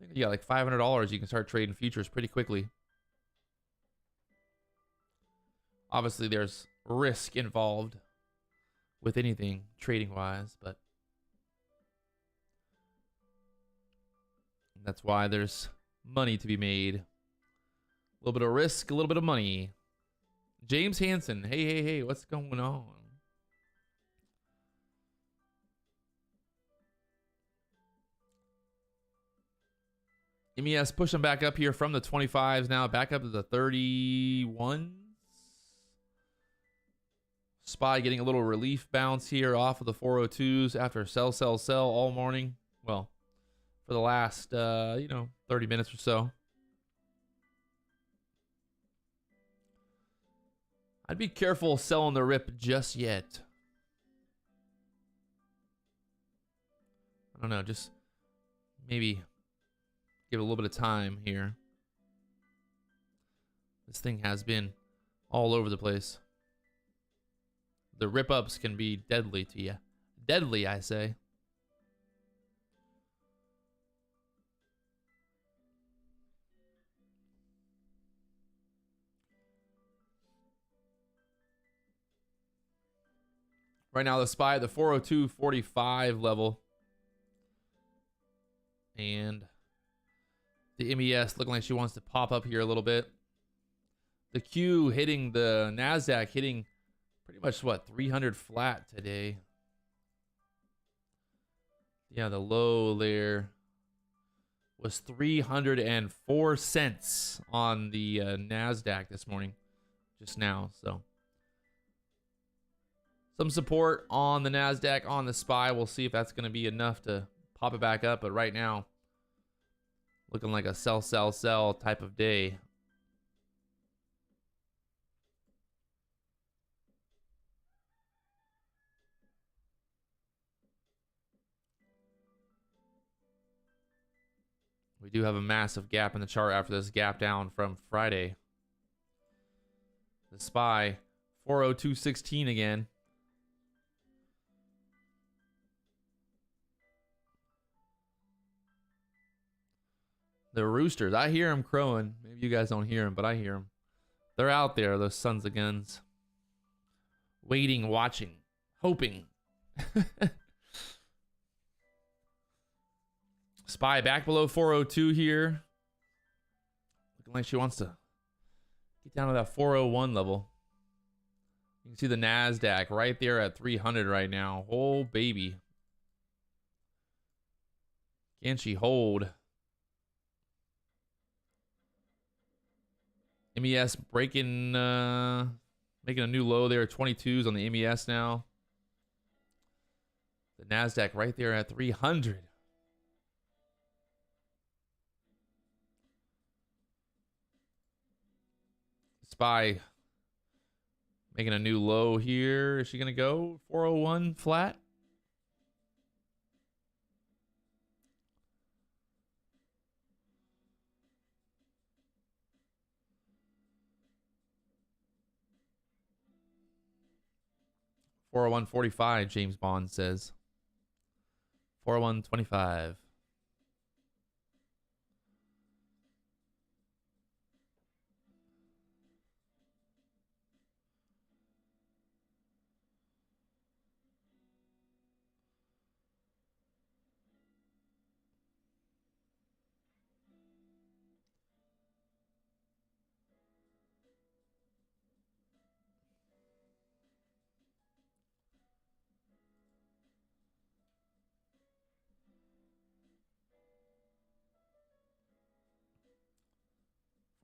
I think you got like $500. You can start trading futures pretty quickly. Obviously, there's risk involved with anything trading-wise, but that's why there's money to be made. A little bit of risk, a little bit of money. James Hansen, hey, what's going on? MES pushing back up here from the 25s now, back up to the 31s. SPY getting a little relief bounce here off of the 402s after sell all morning. Well, for the last, 30 minutes or so. I'd be careful selling the rip just yet. I don't know, just maybe give it a little bit of time here. This thing has been all over the place. The rip-ups can be deadly to you. Deadly, I say. Right now, the SPY at the 402.45 level. And the MES looking like she wants to pop up here a little bit. The Q hitting the NASDAQ, hitting pretty much, 300 flat today. Yeah, the low there was 304 cents on the NASDAQ this morning, just now, so. Some support on the NASDAQ, on the SPY. We'll see if that's going to be enough to pop it back up. But right now, looking like a sell type of day. We do have a massive gap in the chart after this gap down from Friday. The SPY, 402.16 again. The roosters. I hear them crowing. Maybe you guys don't hear them, but I hear them. They're out there, those sons of guns. Waiting, watching, hoping. SPY back below 402 here. Looking like she wants to get down to that 401 level. You can see the NASDAQ right there at 300 right now. Oh, baby. Can she hold? MES breaking, making a new low there. 22s on the MES now. The NASDAQ right there at 300. SPY making a new low here. Is she going to go 401 flat? $401.45, James Bond says. 401.25.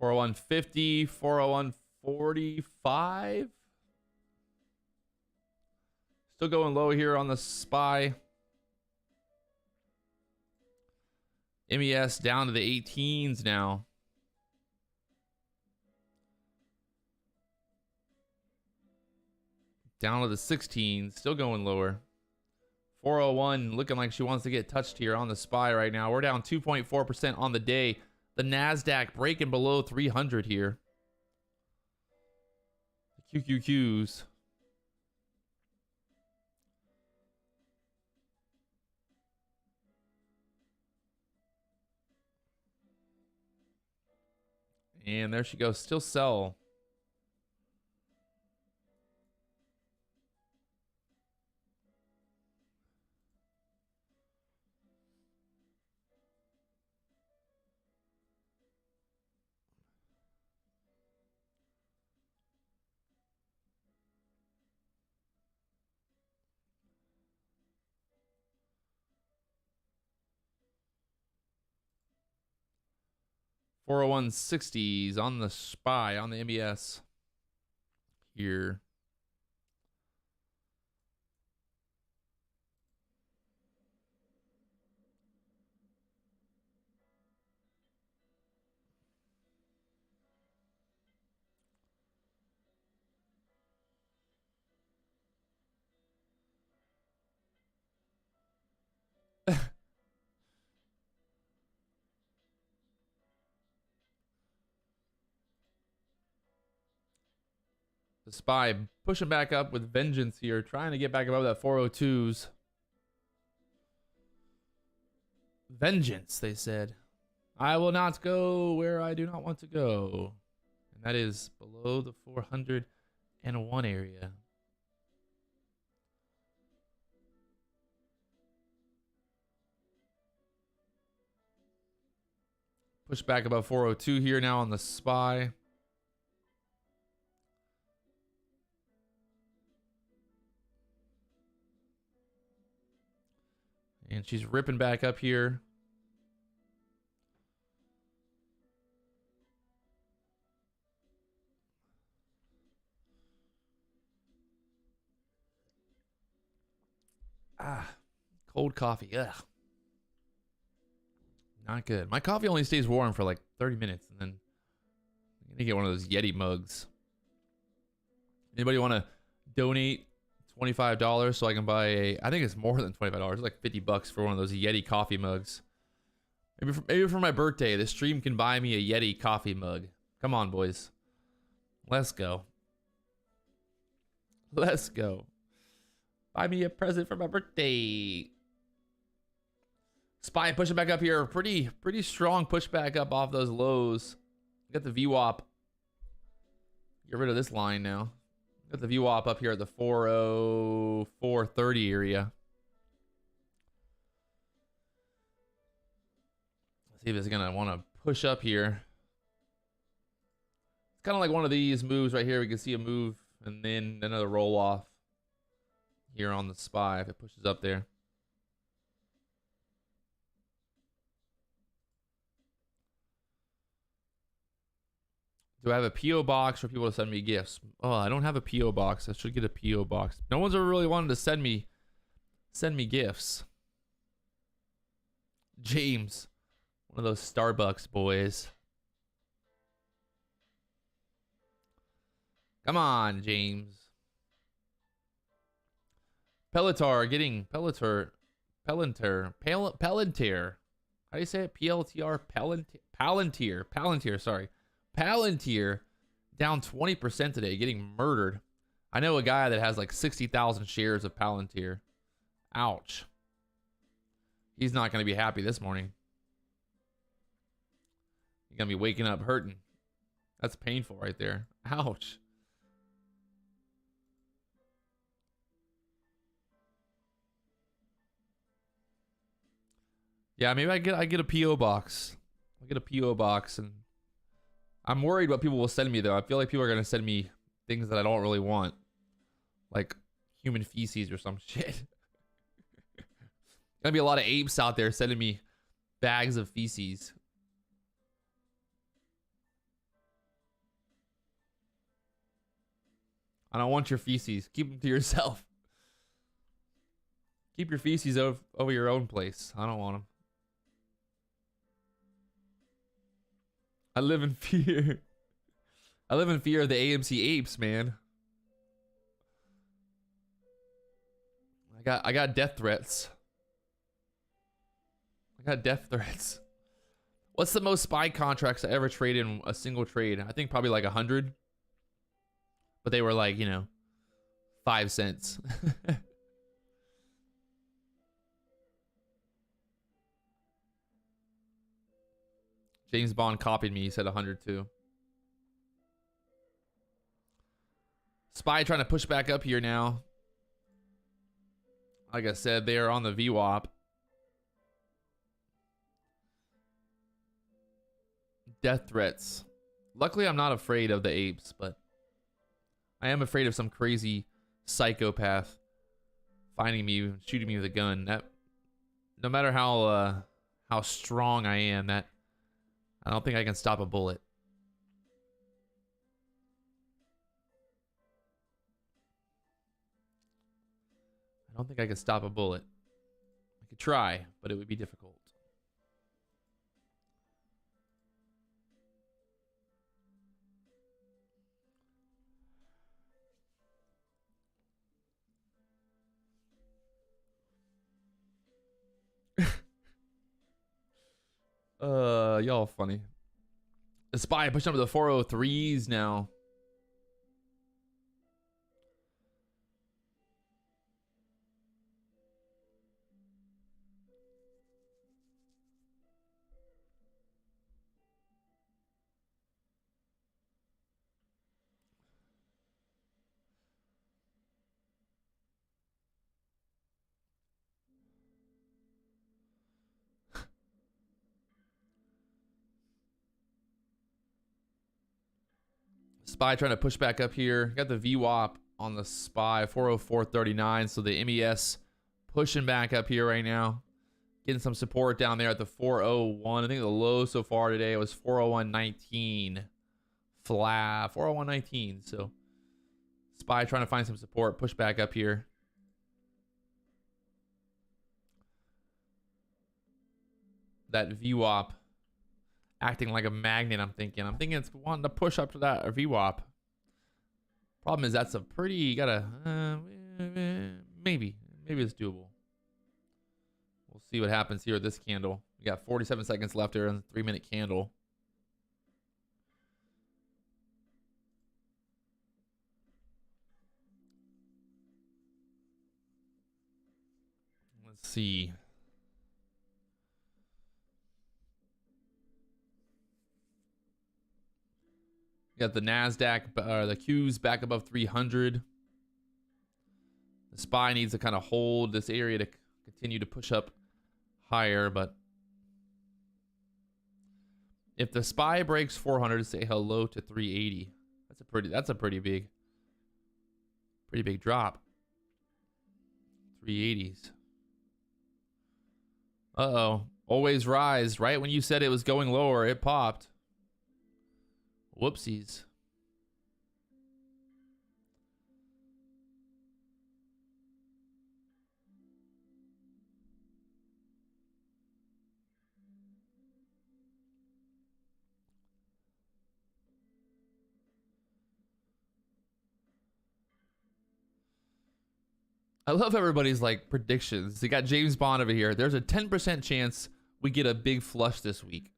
$401.50, $401.45. Still going low here on the SPY. MES down to the 18s now. Down to the 16s, still going lower. 401 looking like she wants to get touched here on the SPY right now. We're down 2.4% on the day. The NASDAQ breaking below 300 here. The QQQs. And there she goes. Still sell. $401.60s on the SPY, on the MES here. The SPY pushing back up with vengeance here, trying to get back above that 402s. Vengeance, they said. I will not go where I do not want to go. And that is below the 401 area. Push back above 402 here now on the SPY. And she's ripping back up here. Cold coffee. Ugh. Not good. My coffee only stays warm for like 30 minutes, and then I'm gonna get one of those Yeti mugs. Anybody want to donate $25 so I can buy a, I think it's more than $25. It's like $50 for one of those Yeti coffee mugs. Maybe for my birthday, the stream can buy me a Yeti coffee mug. Come on, boys. Let's go. Let's go. Buy me a present for my birthday. SPY pushing back up here. Pretty strong pushback up off those lows. Got the VWAP. Get rid of this line now. Got the VWAP up here at the 404.30 area. Let's see if it's gonna want to push up here. It's kind of like one of these moves right here. We can see a move and then another roll off here on the SPY if it pushes up there. Do I have a PO box for people to send me gifts? Oh, I don't have a PO box. I should get a PO box. No one's ever really wanted to send me gifts. James, one of those Starbucks boys. Come on, James. Palantir getting Palantir. How do you say it? PLTR. Palantir. Sorry. Palantir down 20% today, getting murdered. I know a guy that has like 60,000 shares of Palantir. Ouch. He's not going to be happy this morning. He's going to be waking up hurting. That's painful right there. Ouch. Yeah, maybe I get a PO box. I get a PO box, and I'm worried what people will send me though. I feel like people are gonna send me things that I don't really want, like human feces or some shit. Gonna be a lot of apes out there sending me bags of feces. I don't want your feces. Keep them to yourself. Keep your feces over your own place. I don't want them. I live in fear. I live in fear of the AMC apes, man. I got death threats. I got death threats. What's the most SPY contracts I ever traded in a single trade? I think probably like 100. But they were like, you know, 5 cents. James Bond copied me. He said 102. SPY trying to push back up here now. Like I said, they are on the VWAP. Death threats. Luckily, I'm not afraid of the apes, but I am afraid of some crazy psychopath finding me, shooting me with a gun. That, no matter how strong I am, that I don't think I can stop a bullet. I don't think I can stop a bullet. I could try, but it would be difficult. Y'all funny. The SPY pushed up to the 403s now. SPY trying to push back up here. Got the VWAP on the SPY 404.39. So the MES pushing back up here right now. Getting some support down there at the 401. I think the low so far today was 401.19. Flat 401.19. So SPY trying to find some support. Push back up here. That VWAP acting like a magnet, I'm thinking it's wanting to push up to that VWAP. Problem is that's a pretty, you gotta, maybe it's doable. We'll see what happens here with this candle. We got 47 seconds left here on the 3-minute candle. Let's see. got the NASDAQ, the Q's back above 300. The SPY needs to kind of hold this area to continue to push up higher, but if the SPY breaks 400, say hello to 380. That's a pretty big drop. 380s. Uh-oh. Always rise. Right when you said it was going lower, it popped. Whoopsies. I love everybody's like predictions. They got James Bond over here. There's a 10% chance we get a big flush this week.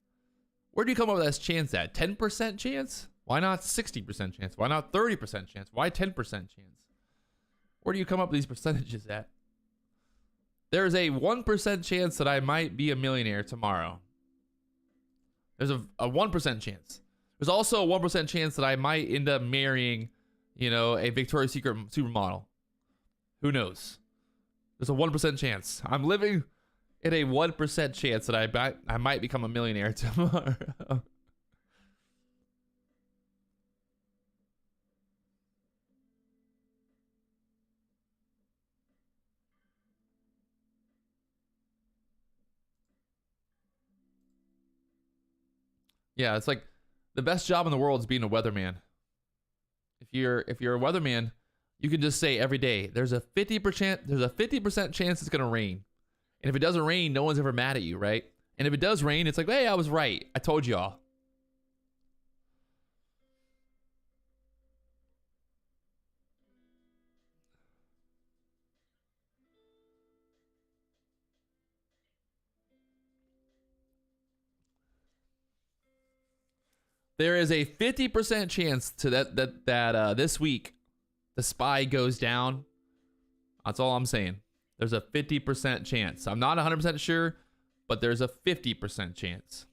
Where do you come up with that chance at? 10% chance? Why not 60% chance? Why not 30% chance? Why 10% chance? Where do you come up with these percentages at? There's a 1% chance that I might be a millionaire tomorrow. There's a 1% chance. There's also a 1% chance that I might end up marrying, you know, a Victoria's Secret supermodel. Who knows? There's a 1% chance. I'm living in a 1% chance that I might become a millionaire tomorrow. Yeah, it's like the best job in the world is being a weatherman. If you're a weatherman, you can just say every day, there's a 50% chance it's gonna rain. And if it doesn't rain, no one's ever mad at you, right? And if it does rain, it's like, hey, I was right. I told y'all. There is a 50% chance to that this week the SPY goes down. That's all I'm saying. There's a 50% chance. I'm not 100% sure, but there's a 50% chance.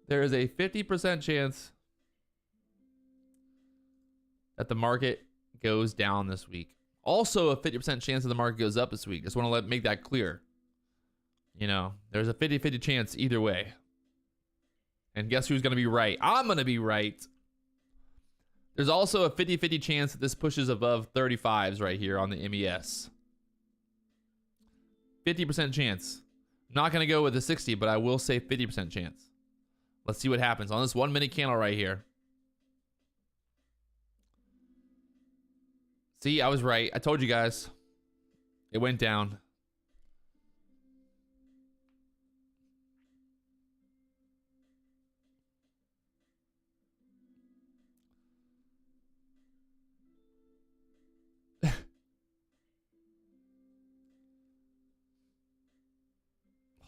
There is a 50% chance that the market goes down this week. Also a 50% chance that the market goes up this week. Just want to make that clear. You know, there's a 50-50 chance either way. And guess who's going to be right? I'm going to be right. There's also a 50-50 chance that this pushes above 35s right here on the MES. 50% chance. I'm not going to go with a 60, but I will say 50% chance. Let's see what happens on this 1 minute candle right here. See, I was right. I told you guys. It went down.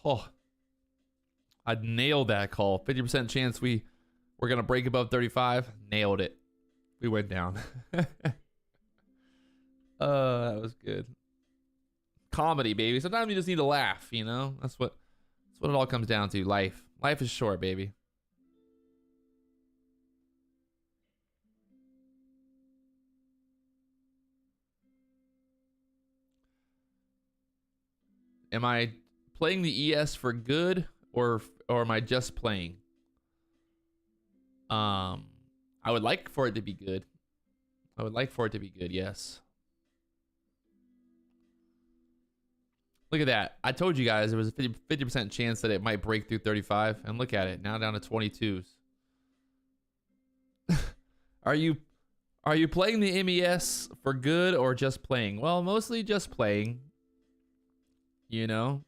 Oh, I nailed that call. 50% chance we're going to break above 35. Nailed it. We went down. That was good. Comedy, baby. Sometimes you just need to laugh, you know? That's what it all comes down to. Life. Life is short, baby. Am I playing the ES for good or am I just playing? I would like for it to be good. I would like for it to be good, yes. Look at that. I told you guys there was a 50% chance that it might break through 35. And look at it. Now down to 22s. Are you playing the MES for good or just playing? Well, mostly just playing. You know?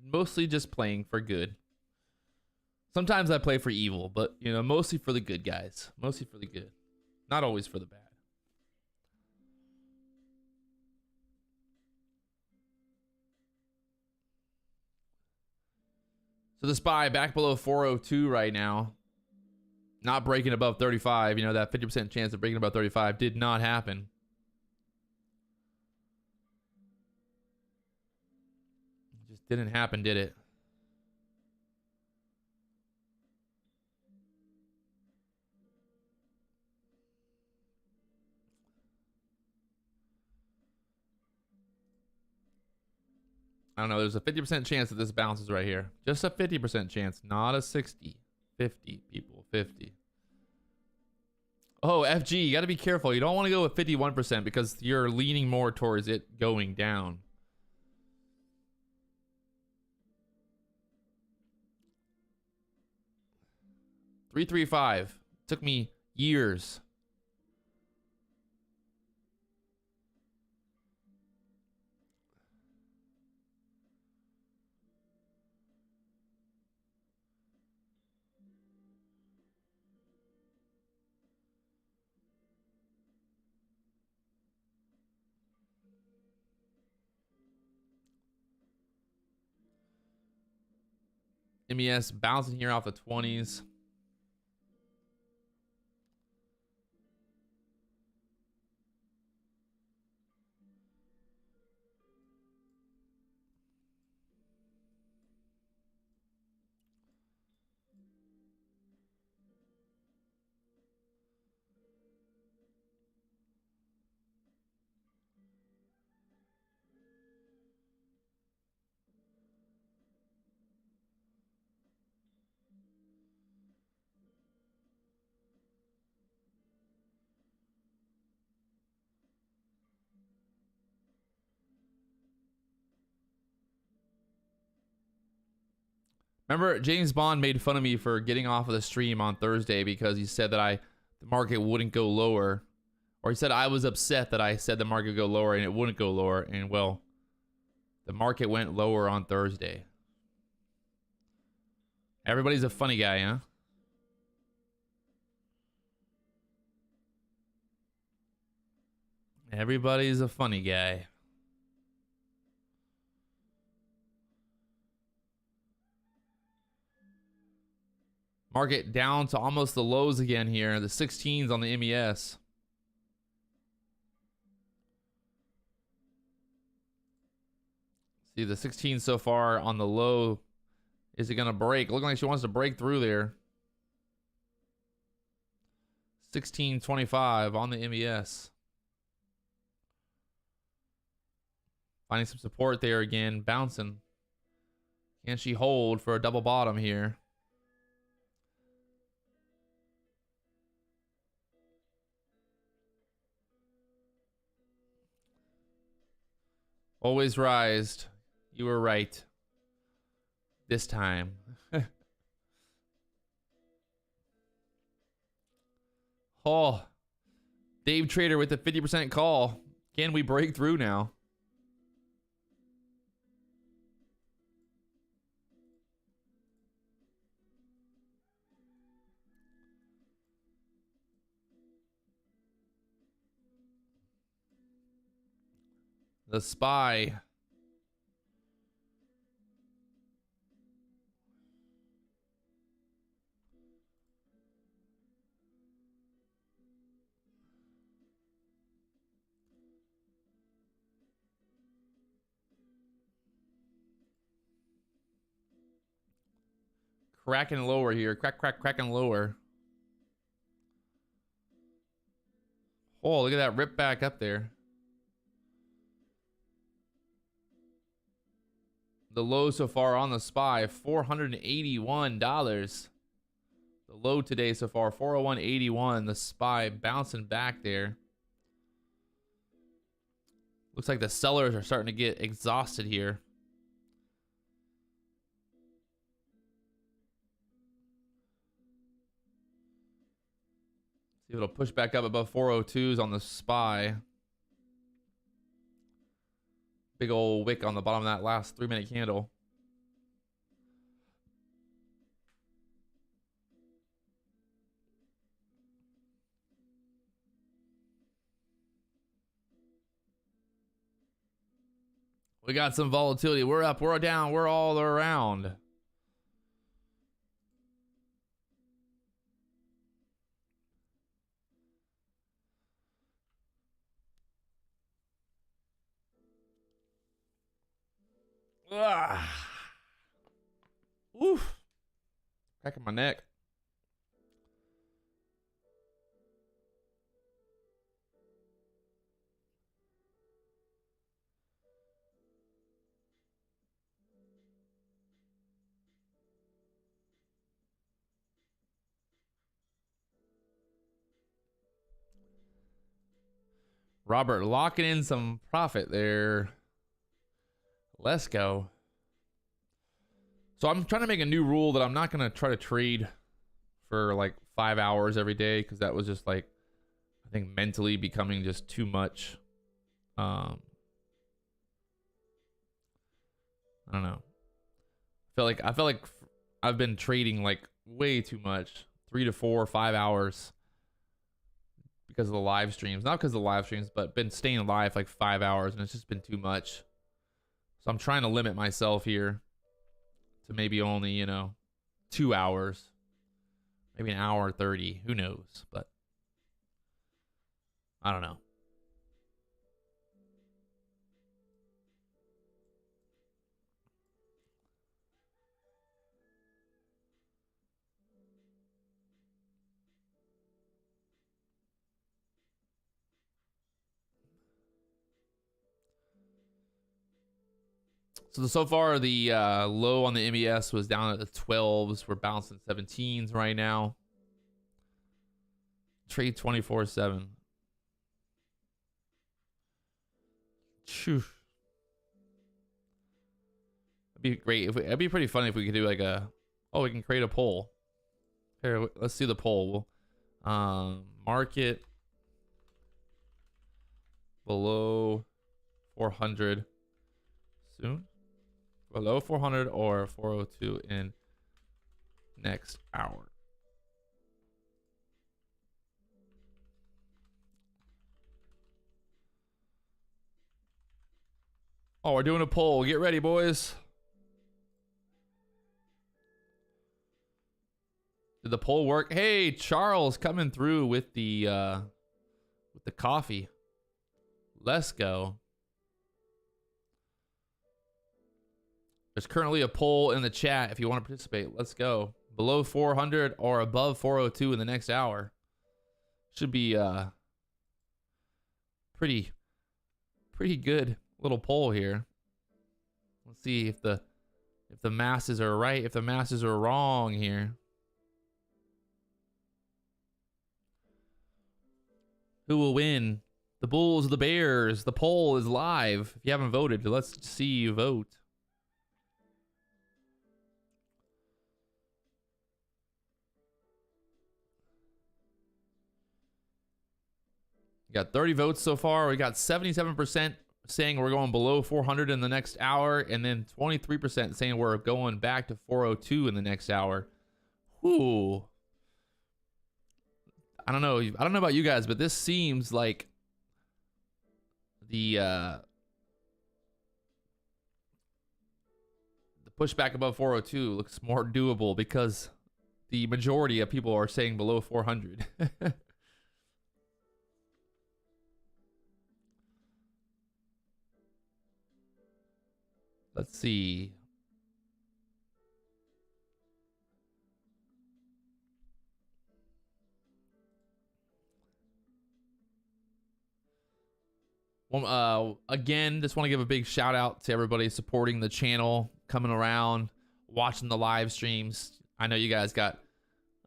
Mostly just playing for good. Sometimes I play for evil, but, you know, mostly for the good, guys. Mostly for the good. Not always for the bad. So the SPY back below 402 right now. Not breaking above 35. You know, that 50% chance of breaking above 35 did not happen. Didn't happen, did it? I don't know. There's a 50% chance that this bounces right here. Just a 50% chance, not a 60. 50 people, 50. Oh, FG, you got to be careful. You don't want to go with 51% because you're leaning more towards it going down. $335. Took me years. MES bouncing here off the 20s. Remember, James Bond made fun of me for getting off of the stream on Thursday because he said that the market wouldn't go lower. Or he said I was upset that I said the market would go lower and it wouldn't go lower. And well, the market went lower on Thursday. Everybody's a funny guy, huh? Everybody's a funny guy. Market down to almost the lows again here. The 16s on the MES. See the 16 so far on the low. Is it going to break? Looking like she wants to break through there. 16.25 on the MES. Finding some support there again. Bouncing. Can she hold for a double bottom here? Always rised. You were right. This time. Oh. Dave Trader with the 50% call. Can we break through now? The SPY. Cracking lower here. Cracking lower. Oh, look at that rip back up there. The low so far on the SPY, $481. The low today so far, 401.81. The SPY bouncing back there. Looks like the sellers are starting to get exhausted here. See if it'll push back up above 402s on the SPY. Big old wick on the bottom of that last 3-minute candle. We got some volatility. We're up, we're down, we're all around. Ah. Oof. Cracking my neck. Robert locking in some profit there. Let's go. So I'm trying to make a new rule that I'm not going to try to trade for like 5 hours every day, because that was just like, I think mentally becoming just too much. I don't know. I feel like I've been trading like way too much, 3 to 4 or 5 hours, because of the live streams. Not because of the live streams, but been staying live like 5 hours, and it's just been too much. So I'm trying to limit myself here to maybe only, you know, 2 hours, maybe an hour 30. Who knows? But I don't know. So far, the low on the MES was down at the 12s. We're bouncing 17s right now. Trade 24/7. It'd be great. It'd be pretty funny if we could do like a... Oh, we can create a poll. Here, let's see the poll. Market below 400 soon. Below 400 or 402 in next hour. Oh, we're doing a poll. Get ready, boys. Did the poll work? Hey, Charles coming through with the coffee. Let's go. There's currently a poll in the chat if you want to participate. Let's go. Below 400 or above 402 in the next hour. Should be pretty good little poll here. Let's see if the masses are right, if the masses are wrong here. Who will win? The Bulls or the Bears? The poll is live. If you haven't voted, let's see you vote. We got 30 votes so far. We got 77% saying we're going below 400 in the next hour, and then 23% saying we're going back to 402 in the next hour. Ooh. I don't know about you guys, but this seems like the pushback above 402 looks more doable, because the majority of people are saying below 400. Let's see. Well, again, just want to give a big shout out to everybody supporting the channel, coming around, watching the live streams. I know you guys got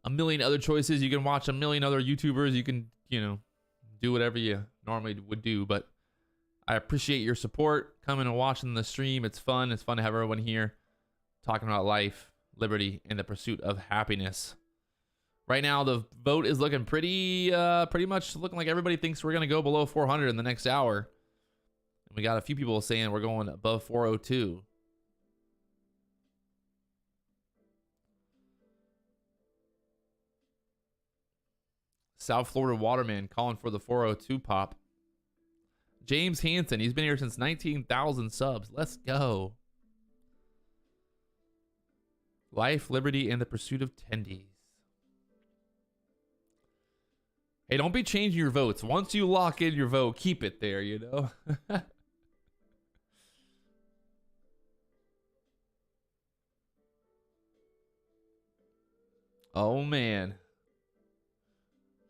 a million other choices. You can watch a million other YouTubers. You can, you know, do whatever you normally would do, but I appreciate your support, coming and watching the stream. It's fun. It's fun to have everyone here talking about life, liberty, and the pursuit of happiness. Right now, the vote is looking pretty much looking like everybody thinks we're going to go below 400 in the next hour. And we got a few people saying we're going above 402. South Florida Waterman calling for the 402 pop. James Hansen, he's been here since 19,000 subs. Let's go. Life, liberty, and the pursuit of tendies. Hey, don't be changing your votes. Once you lock in your vote, keep it there, you know? Oh man.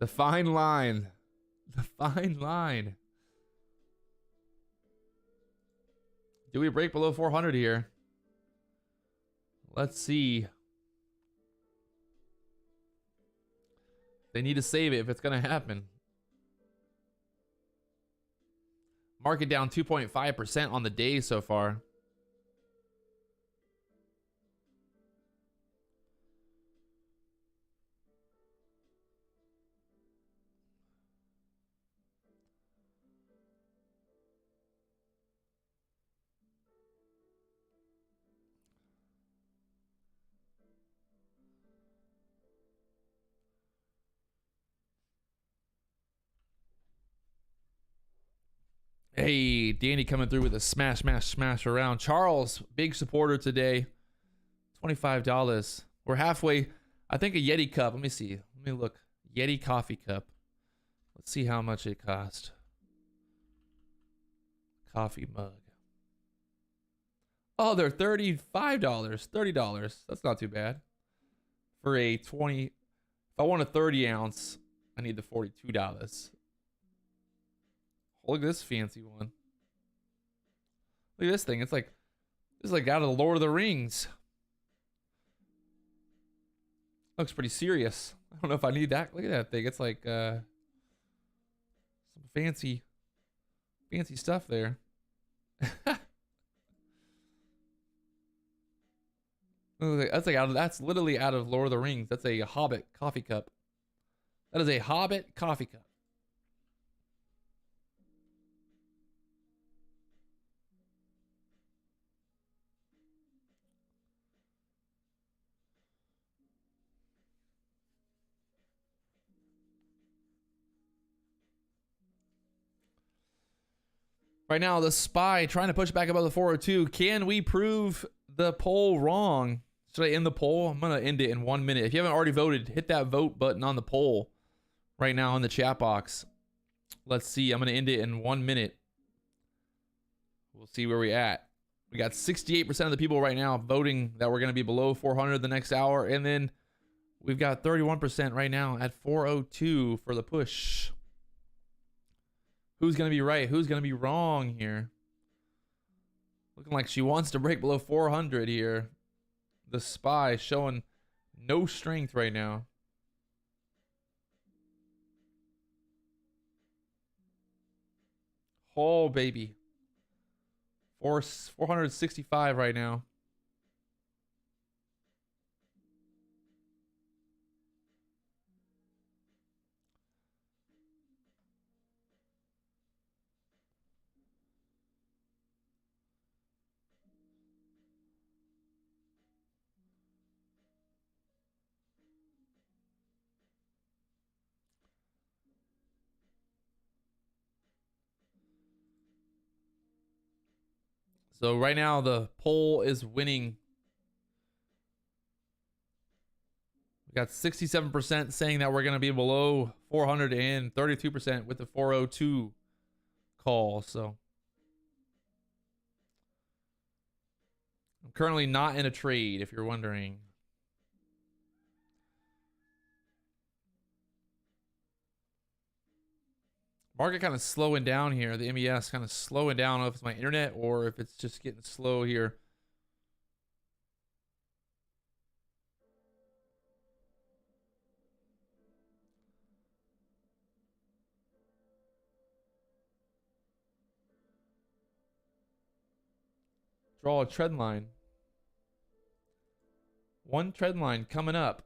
The fine line. The fine line. Do we break below 400 here? Let's see. They need to save it if it's going to happen. Market down 2.5% on the day so far. Hey, Danny coming through with a smash, smash, smash around. Charles, big supporter today. $25. We're halfway. I think a Yeti cup. Let me see. Let me look. Yeti coffee cup. Let's see how much it cost. Coffee mug. Oh, they're $35. $30. That's not too bad. For a 20. If I want a 30 ounce, I need the $42. Look at this fancy one. Look at this thing. It's like out of the Lord of the Rings. Looks pretty serious. I don't know if I need that. Look at that thing. It's like some fancy stuff there. That's literally out of Lord of the Rings. That's a Hobbit coffee cup. That is a Hobbit coffee cup. Right now, the SPY trying to push back above the 402. Can we prove the poll wrong? Should I end the poll? I'm going to end it in 1 minute. If you haven't already voted, hit that vote button on the poll right now in the chat box. Let's see. I'm going to end it in 1 minute. We'll see where we're at. We got 68% of the people right now voting that we're going to be below 400 the next hour. And then we've got 31% right now at 402 for the push. Who's going to be right? Who's going to be wrong here? Looking like she wants to break below 400 here. The SPY showing no strength right now. Oh, baby. 465 right now. So right now the poll is winning. We got 67% saying that we're going to be below 400 and 32% with the 402 call. So I'm currently not in a trade, if you're wondering. Market kind of slowing down here. The MES kind of slowing down. I don't know if it's my internet or if it's just getting slow here. Draw a trend line. One trend line coming up.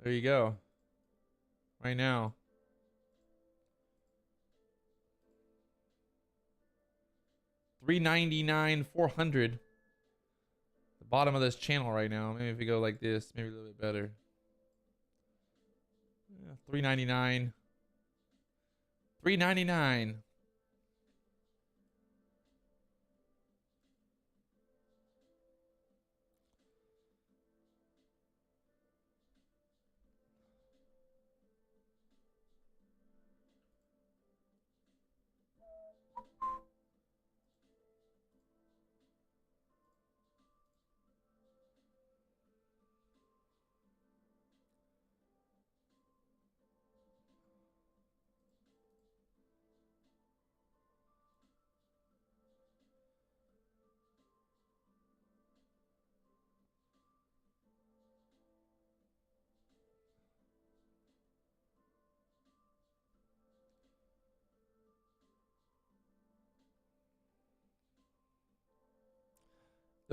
There you go. Right now. $399, 400. The bottom of this channel right now. Maybe if we go like this, maybe a little bit better. Yeah, $399. $399.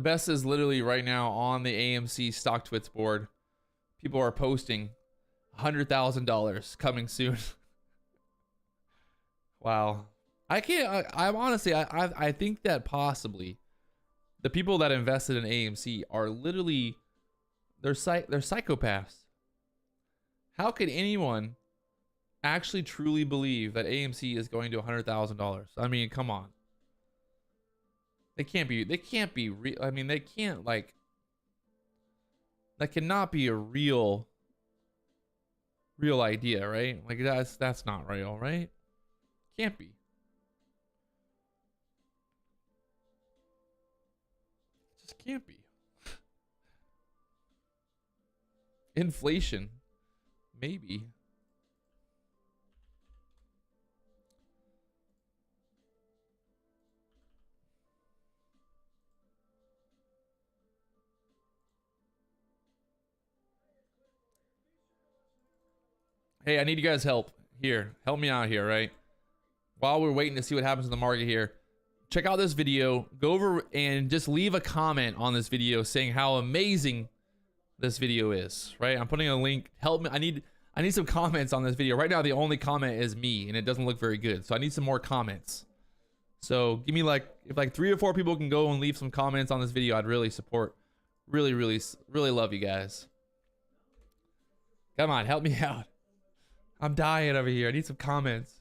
The best is literally right now on the AMC stock twits board. People are posting $100,000 coming soon. Wow. I can't, I'm honestly, I think that possibly the people that invested in AMC are literally, they're psychopaths. How could anyone actually truly believe that AMC is going to $100,000? I mean, come on. They can't be real. I mean, they can't, like, that cannot be a real idea, right? Like, that's not real, right? Can't be. Just can't be. Inflation, maybe. Hey, I need you guys' help here. Help me out here, right? While we're waiting to see what happens in the market here, check out this video. Go over and just leave a comment on this video saying how amazing this video is, right? I'm putting a link. Help me. I need some comments on this video. Right now, the only comment is me, and it doesn't look very good. So I need some more comments. So give me if 3 or 4 people can go and leave some comments on this video, I'd really support. Really love you guys. Come on, help me out. I'm dying over here. I need some comments.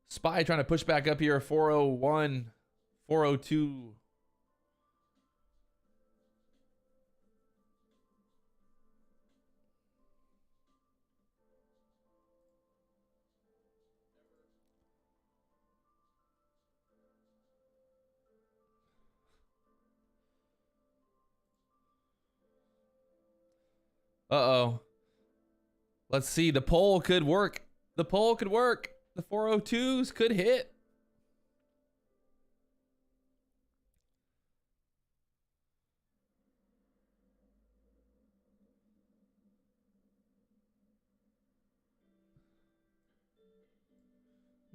SPY trying to push back up here. 401, 402. Uh-oh. Let's see. The poll could work. The poll could work. The 402s could hit.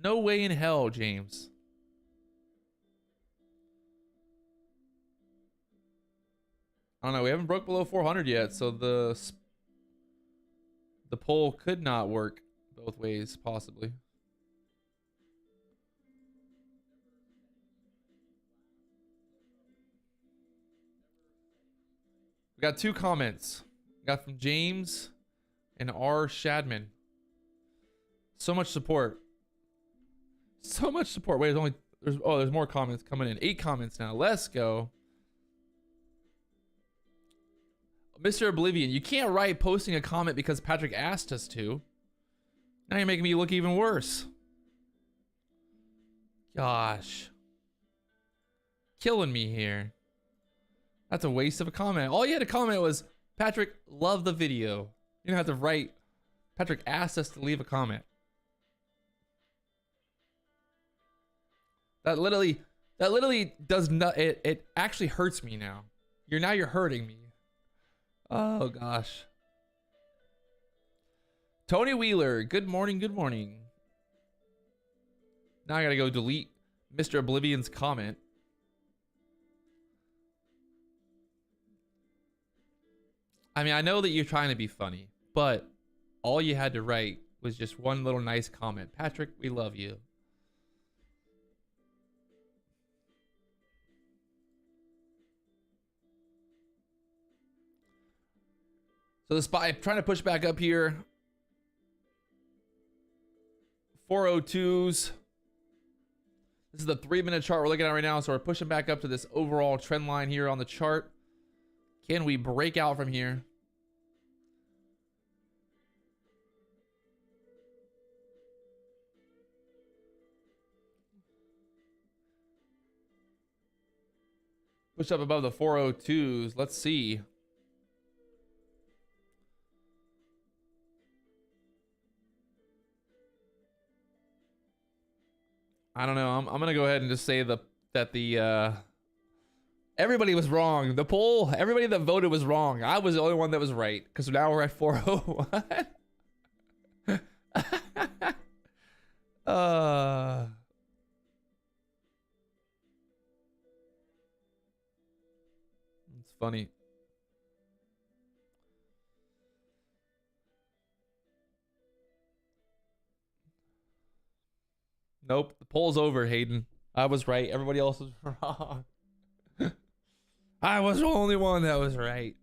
No way in hell, James. I don't know. We haven't broke below 400 yet, so the poll could not work both ways, possibly. We got 2 comments. We got from James and R. Shadman. So much support. So much support. Wait, there's more comments coming in. 8 comments now. Let's go. Mr. Oblivion, you can't write posting a comment because Patrick asked us to. Now you're making me look even worse. Gosh. Killing me here. That's a waste of a comment. All you had to comment was, Patrick, love the video. You don't have to write, Patrick asked us to leave a comment. That literally does not, it actually hurts me now. You're hurting me. Oh gosh. Tony Wheeler, good morning, good morning. Now I gotta go delete Mr. Oblivion's comment. I mean, I know that you're trying to be funny, but all you had to write was just one little nice comment. Patrick, we love you. So the SPY trying to push back up here. 402s. This is the 3-minute chart we're looking at right now. So we're pushing back up to this overall trend line here on the chart. Can we break out from here? Push up above the 402s. Let's see. I don't know. I'm gonna go ahead and just say that the everybody was wrong. The poll, everybody that voted was wrong. I was the only one that was right because now we're at 401. uh, it's funny. Nope, the poll's over, Hayden. I was right. Everybody else was wrong. I was the only one that was right.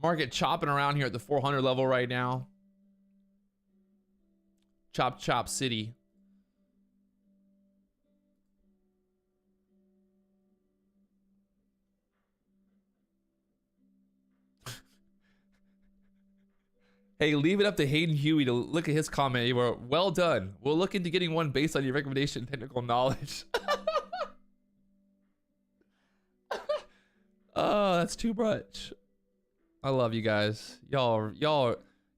Market chopping around here at the 400 level right now. Chop chop city. Hey, leave it up to Hayden Huey to look at his comment. You were well done. We'll look into getting one based on your recommendation and technical knowledge. Oh, that's too much. I love you guys. You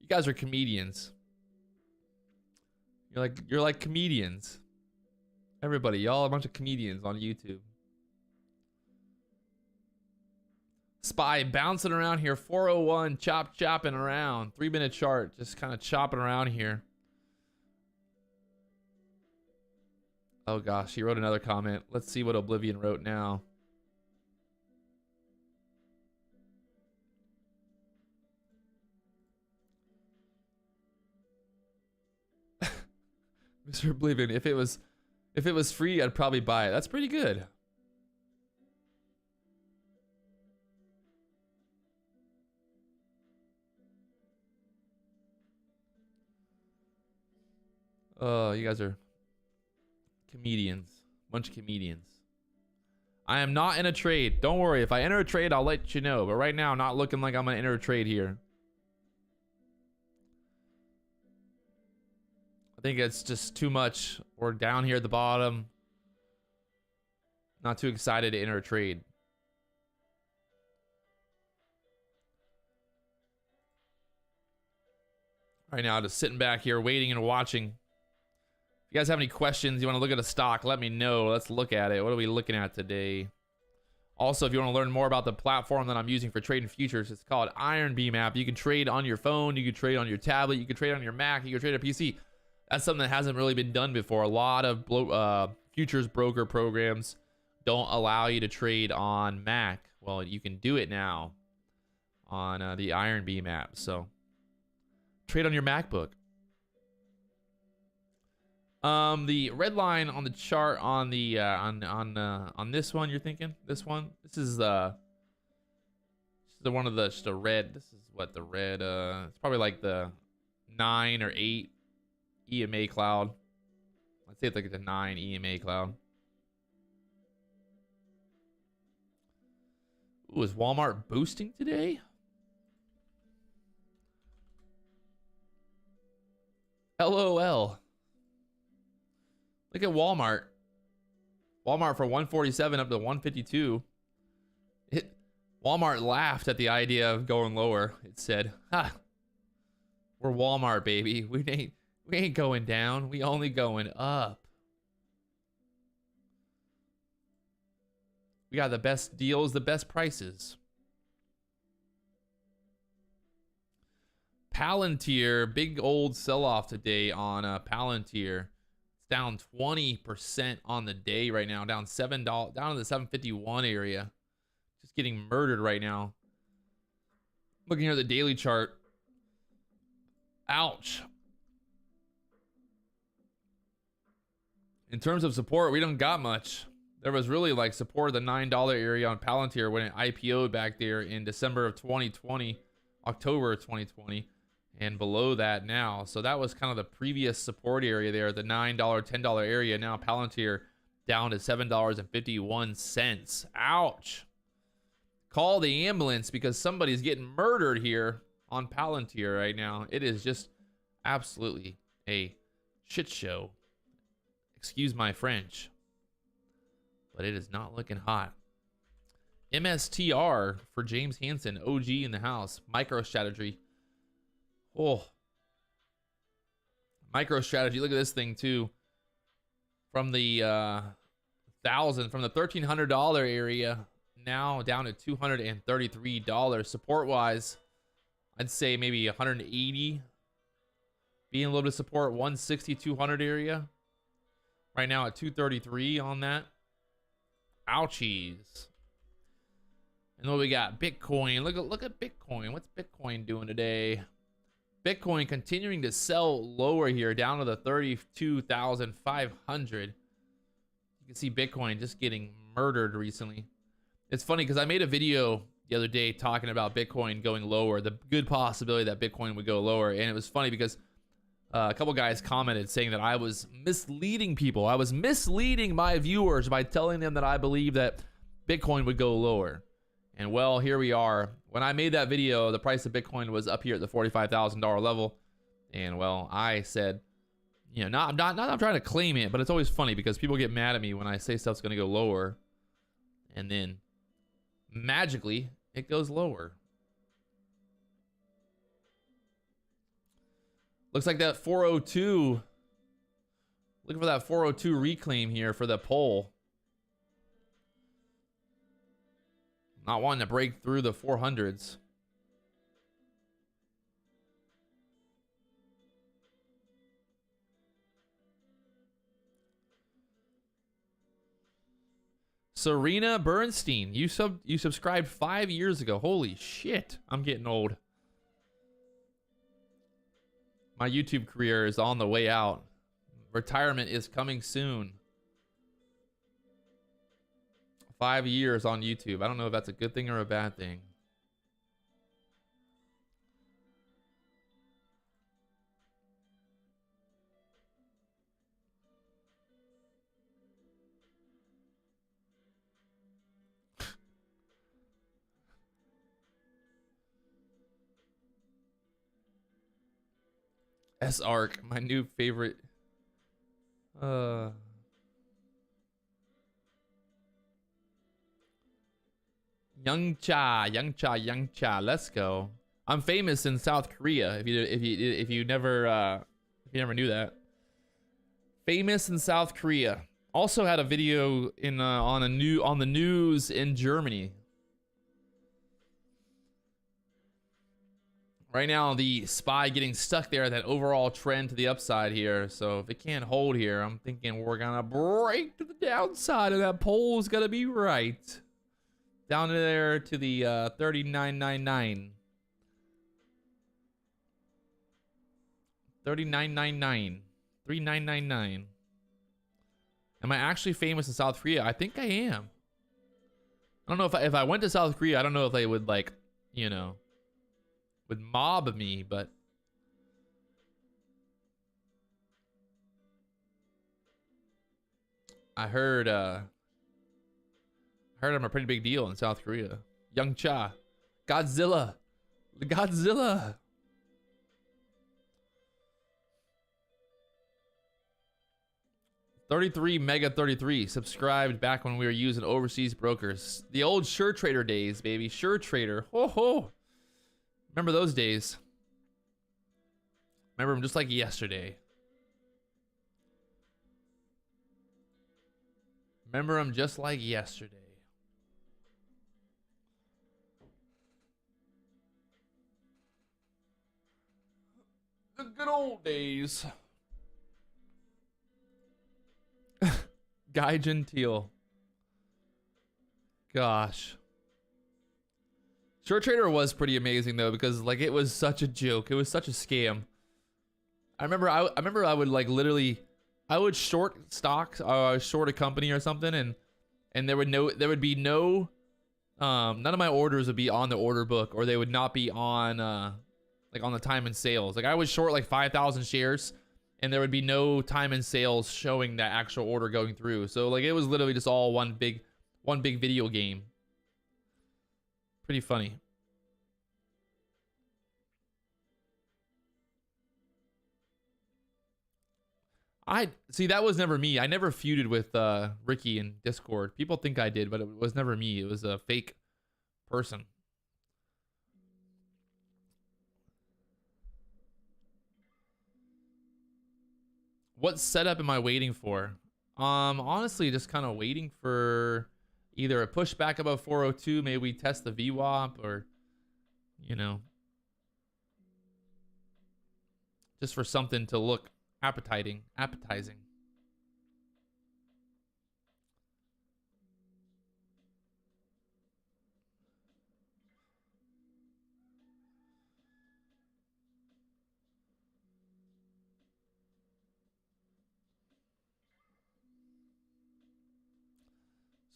guys are comedians. You're like comedians. Everybody, y'all are a bunch of comedians on YouTube. Spy bouncing around here, 401, chopping around. 3-minute chart, just kind of chopping around here. Oh gosh, he wrote another comment. Let's see what Oblivion wrote now. Mr. Oblivion, if it was free, I'd probably buy it. That's pretty good. Oh, you guys are comedians. Bunch of comedians. I am not in a trade. Don't worry. If I enter a trade, I'll let you know. But right now, not looking like I'm going to enter a trade here. I think it's just too much. We're down here at the bottom. Not too excited to enter a trade. Right now, just sitting back here, waiting and watching. If you guys have any questions, you want to look at a stock, let me know. Let's look at it. What are we looking at today? Also, if you want to learn more about the platform that I'm using for trading futures, it's called IronBeam app. You can trade on your phone, you can trade on your tablet, you can trade on your Mac, you can trade on PC. That's something that hasn't really been done before. A lot of futures broker programs don't allow you to trade on Mac. Well, you can do it now on the IronBeam app. So trade on your MacBook. The red line on the chart on the on this one, you're thinking this one. This is the one of the just a red. This is what the red. It's probably like the 9 or 8 EMA cloud. Let's say it's like the 9 EMA cloud. Ooh, is Walmart boosting today? LOL. Look at Walmart. Walmart from 147 up to 152. Walmart laughed at the idea of going lower. It said, "Ha, we're Walmart, baby. We ain't going down. We only going up. We got the best deals, the best prices." Palantir, big old sell-off today on Palantir. Down 20% on the day right now, down $7, down in the 751 area. Just getting murdered right now. Looking here at the daily chart. Ouch. In terms of support, we don't got much. There was really like support of the $9 area on Palantir when it IPO'd back there in December of 2020, October of 2020. And below that now. So that was kind of the previous support area there, the $9, $10 area. Now Palantir down to $7.51. Ouch. Call the ambulance because somebody's getting murdered here on Palantir right now. It is just absolutely a shit show. Excuse my French. But it is not looking hot. MSTR for James Hansen, OG in the house. MicroStrategy. Oh, MicroStrategy. Look at this thing too. From the $1,300 area now down to $233. Support wise, I'd say maybe 180. Being a little bit of support, 160, 200 area. Right now at 233 on that. Ouchies. And what we got? Bitcoin. Look at Bitcoin. What's Bitcoin doing today? Bitcoin continuing to sell lower here, down to the 32,500. You can see Bitcoin just getting murdered recently. It's funny because I made a video the other day talking about Bitcoin going lower, the good possibility that Bitcoin would go lower. And it was funny because a couple guys commented saying that I was misleading people. I was misleading my viewers by telling them that I believe that Bitcoin would go lower. And well, here we are. When I made that video, the price of Bitcoin was up here at the $45,000 level. And well, I said, you know, not I'm trying to claim it, but it's always funny because people get mad at me when I say stuff's going to go lower. And then magically, it goes lower. Looks like that 402. Looking for that 402 reclaim here for the pull. Not wanting to break through the 400s. Serena Bernstein, you subscribed 5 years ago. Holy shit, I'm getting old. My YouTube career is on the way out. Retirement is coming soon. 5 years on YouTube. I don't know if that's a good thing or a bad thing. S-Arc, my new favorite. Young Cha. Let's go. I'm famous in South Korea. If you never knew that. Famous in South Korea. Also had a video in on the news in Germany. Right now, the SPY getting stuck there, that overall trend to the upside here. So if it can't hold here, I'm thinking we're gonna break to the downside, and that poll's gonna be right. Down there to the 39.99. 39.99. 39.99. Am I actually famous in South Korea? I think I am. I don't know if I went to South Korea, I don't know if they would, like, you know, would mob me, but I heard I'm a pretty big deal in South Korea. Young Cha. Godzilla. Godzilla. Mega33 subscribed back when we were using overseas brokers. The old SureTrader days, baby. SureTrader. Ho ho. Remember those days. Remember them just like yesterday. Remember them just like yesterday. The good old days. Guy Gentile. Gosh. SureTrader was pretty amazing though, because like it was such a joke. It was such a scam. I remember I would like literally I would short stocks, short a company or something, and there would be no none of my orders would be on the order book, or they would not be on like on the time and sales. Like I would short like 5,000 shares, and there would be no time and sales showing that actual order going through. So like it was literally just all one big video game. Pretty funny. I see, that was never me. I never feuded with Ricky in Discord. People think I did, but it was never me. It was a fake person. What setup am I waiting for? Honestly, just kind of waiting for either a pushback above 402, maybe we test the VWAP, or, you know, just for something to look appetizing.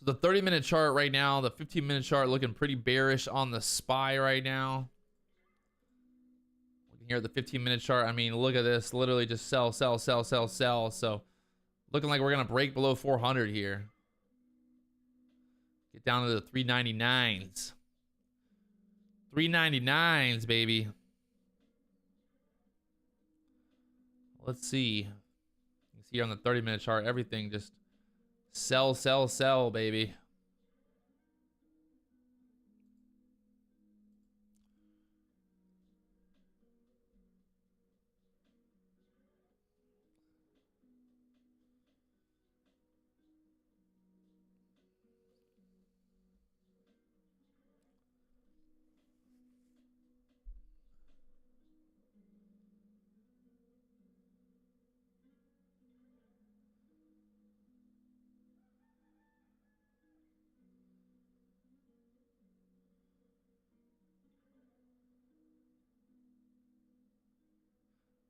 So the 30-minute chart right now, the 15-minute chart looking pretty bearish on the SPY right now. Looking here at the 15-minute chart, I mean, look at this. Literally just sell. So looking like we're going to break below 400 here. Get down to the 399s. 399s, baby. Let's see. You see here on the 30-minute chart, everything just sell, baby.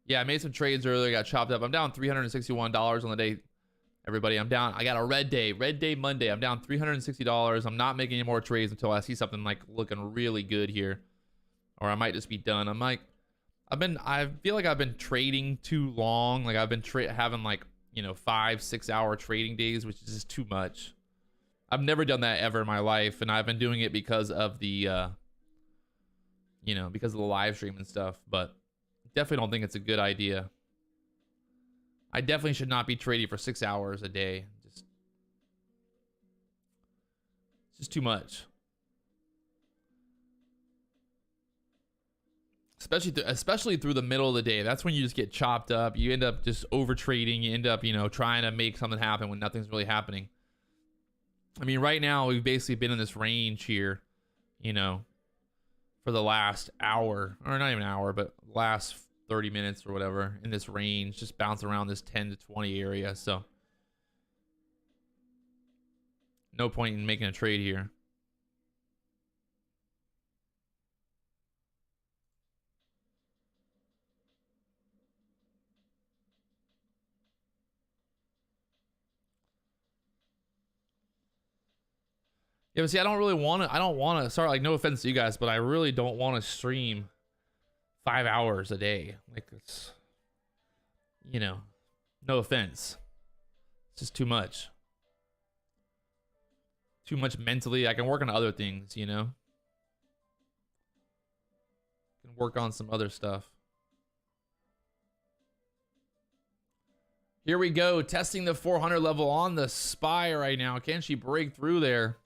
Yeah, I made some trades earlier, got chopped up. I'm down $361 on the day. Everybody, I'm down. I got a red day Monday. I'm down $360. I'm not making any more trades until I see something like looking really good here. Or I might just be done. I feel like I've been trading too long. Like I've been having like, 5-6 hour trading days, which is just too much. I've never done that ever in my life. And I've been doing it because of the, because of the live stream and stuff. But definitely don't think it's a good idea. I definitely should not be trading for 6 hours a day. It's just too much. Especially through the middle of the day. That's when you just get chopped up. You end up just over trading. You end up, trying to make something happen when nothing's really happening. I mean, right now we've basically been in this range here, for the last hour, or not even an hour, but last 30 minutes or whatever, in this range, just bouncing around this 10 to 20 area. So no point in making a trade here. Yeah, but see, I don't want to, sorry, like, no offense to you guys, but I really don't want to stream 5 hours a day. Like, it's, no offense. It's just too much. Too much mentally. I can work on other things, Can work on some other stuff. Here we go, testing the 400 level on the SPY right now. Can she break through there?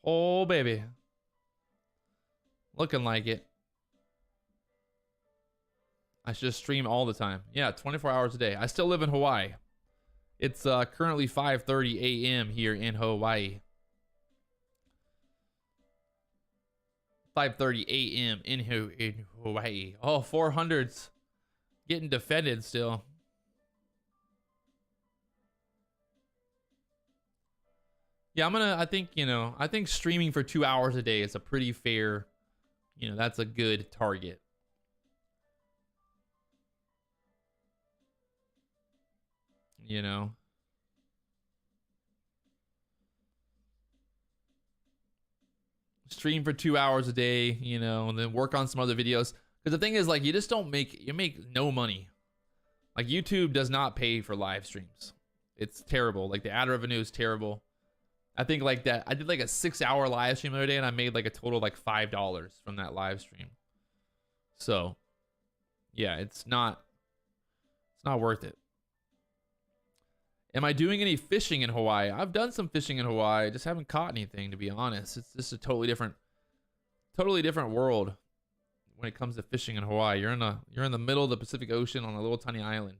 Oh, baby. Looking like it. I should just stream all the time. Yeah, 24 hours a day. I still live in Hawaii. It's currently 5:30 a.m. here in Hawaii. 5:30 a.m. in Hawaii. Oh, 400s getting defended still. Yeah, I think streaming for 2 hours a day is a pretty fair, that's a good target. Stream for 2 hours a day, and then work on some other videos. Because the thing is, like, you make no money. Like, YouTube does not pay for live streams. It's terrible. Like, the ad revenue is terrible. I think like that. I did like a 6-hour live stream the other day, and I made like a total of like $5 from that live stream. So, yeah, it's not worth it. Am I doing any fishing in Hawaii? I've done some fishing in Hawaii. I just haven't caught anything, to be honest. It's just a totally different world when it comes to fishing in Hawaii. You're in the middle of the Pacific Ocean on a little tiny island.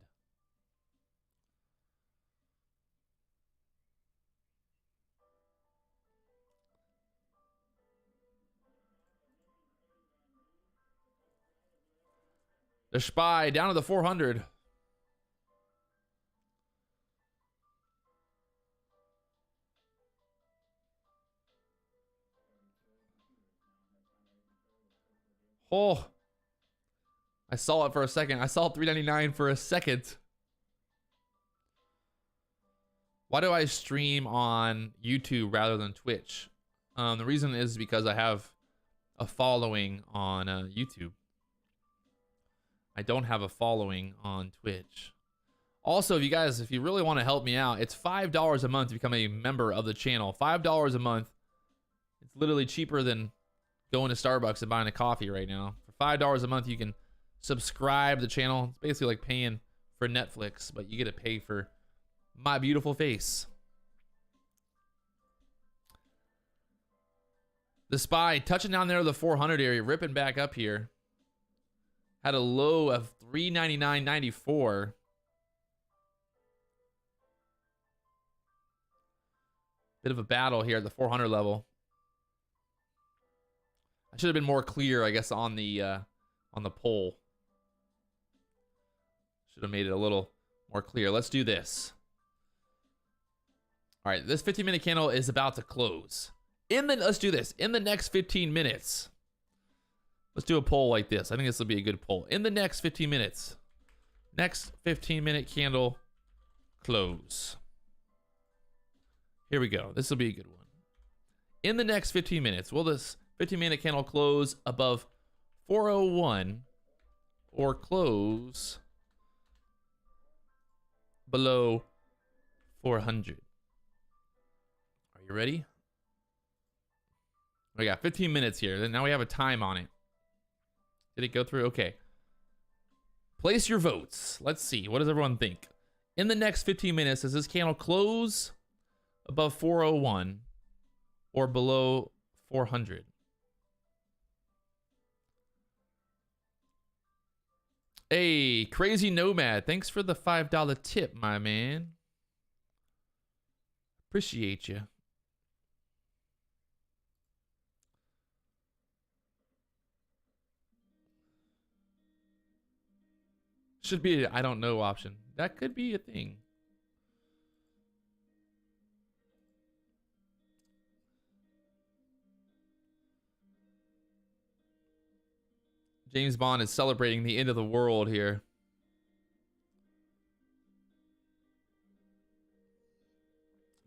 The SPY down to the 400. Oh, I saw it for a second. I saw 399 for a second. Why do I stream on YouTube rather than Twitch? The reason is because I have a following on YouTube. I don't have a following on Twitch. Also, if you really want to help me out, it's $5 a month to become a member of the channel. $5 a month. It's literally cheaper than going to Starbucks and buying a coffee right now. For $5 a month, you can subscribe to the channel. It's basically like paying for Netflix, but you get to pay for my beautiful face. The SPY touching down there to the 400 area, ripping back up here. Had a low of 399.94. Bit of a battle here at the 400 level. I should have been more clear, I guess, on the poll. Should have made it a little more clear. Let's do this. All right, this 15-minute candle is about to close. Let's do this. In the next 15 minutes, let's do a poll like this. I think this will be a good poll. In the next 15 minutes, next 15-minute candle close. Here we go. This will be a good one. In the next 15 minutes, will this 15-minute candle close above 401 or close below 400? Are you ready? We got 15 minutes here. Now we have a time on it. Did it go through? Okay. Place your votes. Let's see. What does everyone think? In the next 15 minutes, does this candle close above 401 or below 400? Hey, Crazy Nomad. Thanks for the $5 tip, my man. Appreciate you. Should be a I don't know option. That could be a thing. James Bond is celebrating the end of the world here.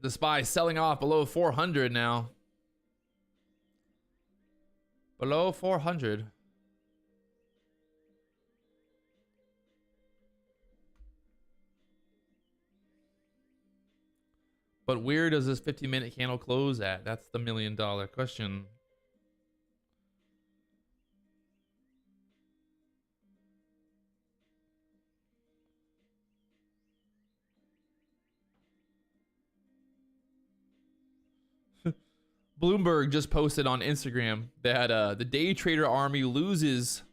The SPY selling off below 400 now. Below 400. But where does this 15-minute candle close at? That's the million-dollar question. Bloomberg just posted on Instagram that the day trader army loses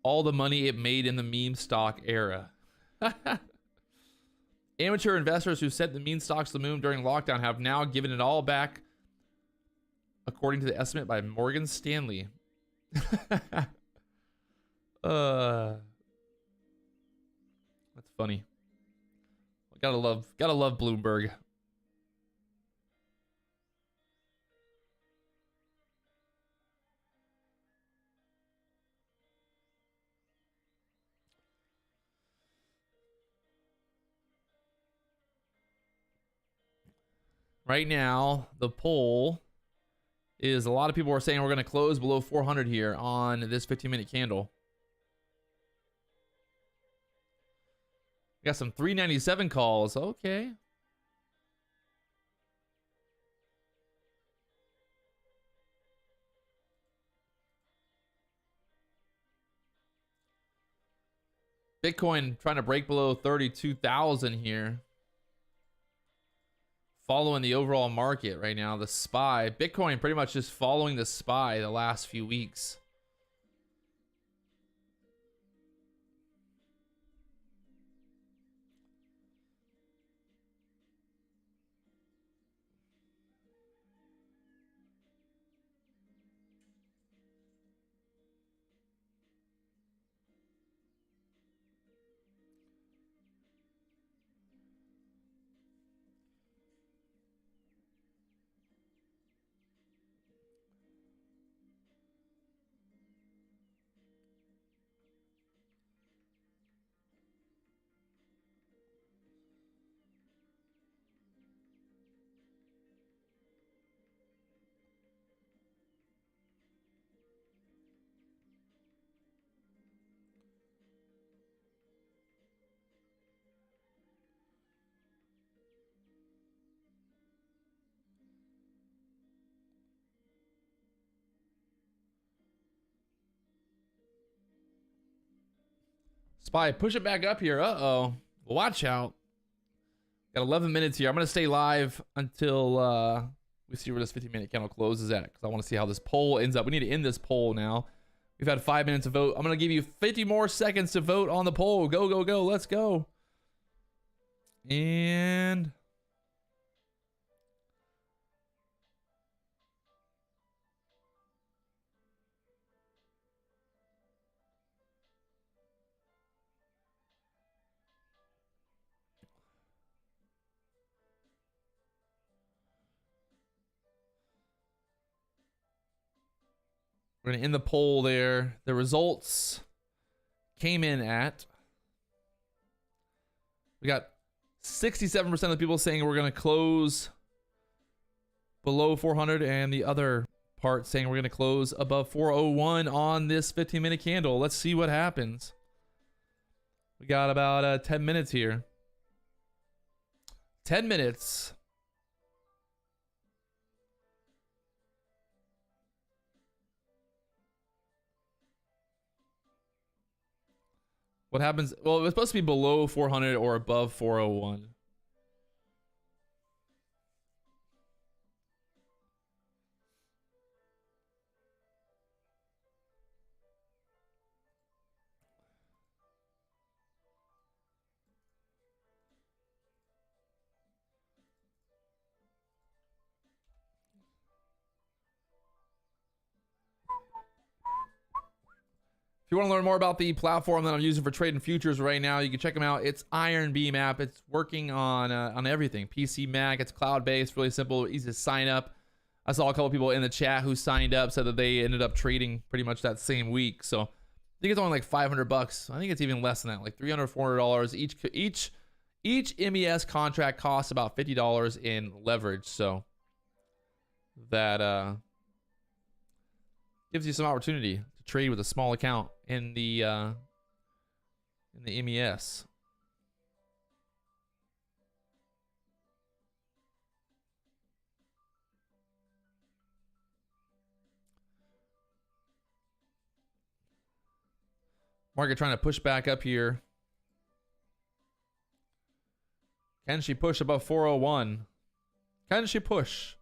all the money it made in the meme stock era. Amateur investors who sent the meme stocks to the moon during lockdown have now given it all back, according to the estimate by Morgan Stanley. That's funny. Gotta love Bloomberg. Right now, the poll is a lot of people are saying we're going to close below 400 here on this 15-minute candle. Got some 397 calls. Okay. Bitcoin trying to break below 32,000 here. Following the overall market right now, the SPY. Bitcoin pretty much just following the SPY the last few weeks. SPY, push it back up here. Uh-oh. Watch out. Got 11 minutes here. I'm going to stay live until we see where this 15-minute candle closes at, because I want to see how this poll ends up. We need to end this poll now. We've had 5 minutes to vote. I'm going to give you 50 more seconds to vote on the poll. Go, go, go. Let's go. And we're going to end the poll there. The results came in at, we got 67% of the people saying we're going to close below 400, and the other part saying we're going to close above 401 on this 15-minute candle. Let's see what happens. We got about 10 minutes here. 10 minutes. What happens? Well, it was supposed to be below 400 or above 401. If you want to learn more about the platform that I'm using for trading futures right now, you can check them out. It's IronBeam app. It's working on everything. PC, Mac. It's cloud-based, really simple, easy to sign up. I saw a couple people in the chat who signed up, said that they ended up trading pretty much that same week. So I think it's only like $500. I think it's even less than that, like $300, $400. Each MES contract costs about $50 in leverage. So that gives you some opportunity to trade with a small account in the MES. Market trying to push back up here. Can she push above 401? Can she push?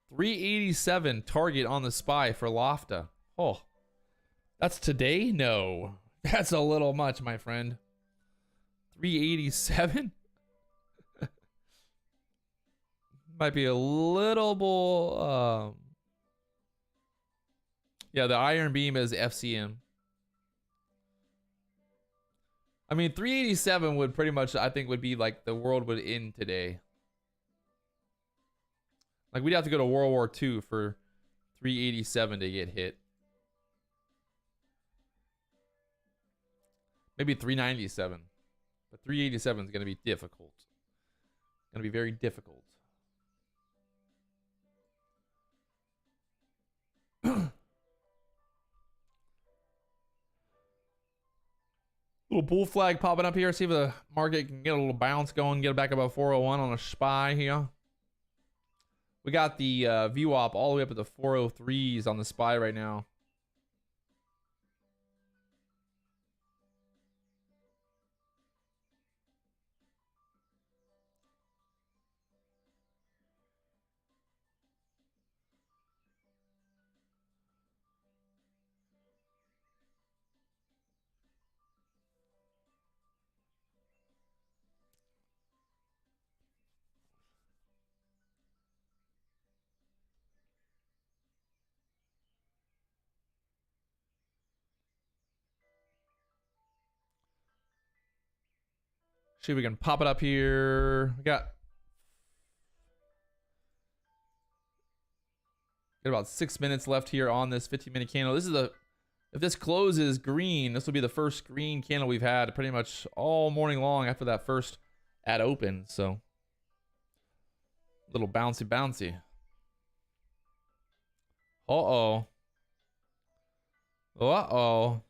387 target on the SPY for Lofta. Oh, that's today? No, that's a little much, my friend. 387? Might be a little more. Yeah, the IronBeam is FCM. I mean, 387 would pretty much, I think, would be like the world would end today. Like, we'd have to go to World War II for 387 to get hit. Maybe 397. But 387 is going to be difficult. Going to be very difficult. Little bull flag popping up here. See if the market can get a little bounce going. Get it back above 401 on a SPY here. We got the VWAP all the way up at the 403s on the SPY right now. See if we can pop it up here. We got about 6 minutes left here on this 15-minute candle. This is if this closes green, this will be the first green candle we've had pretty much all morning long after that first at open. So a little bouncy bouncy. Uh-oh. Uh-oh.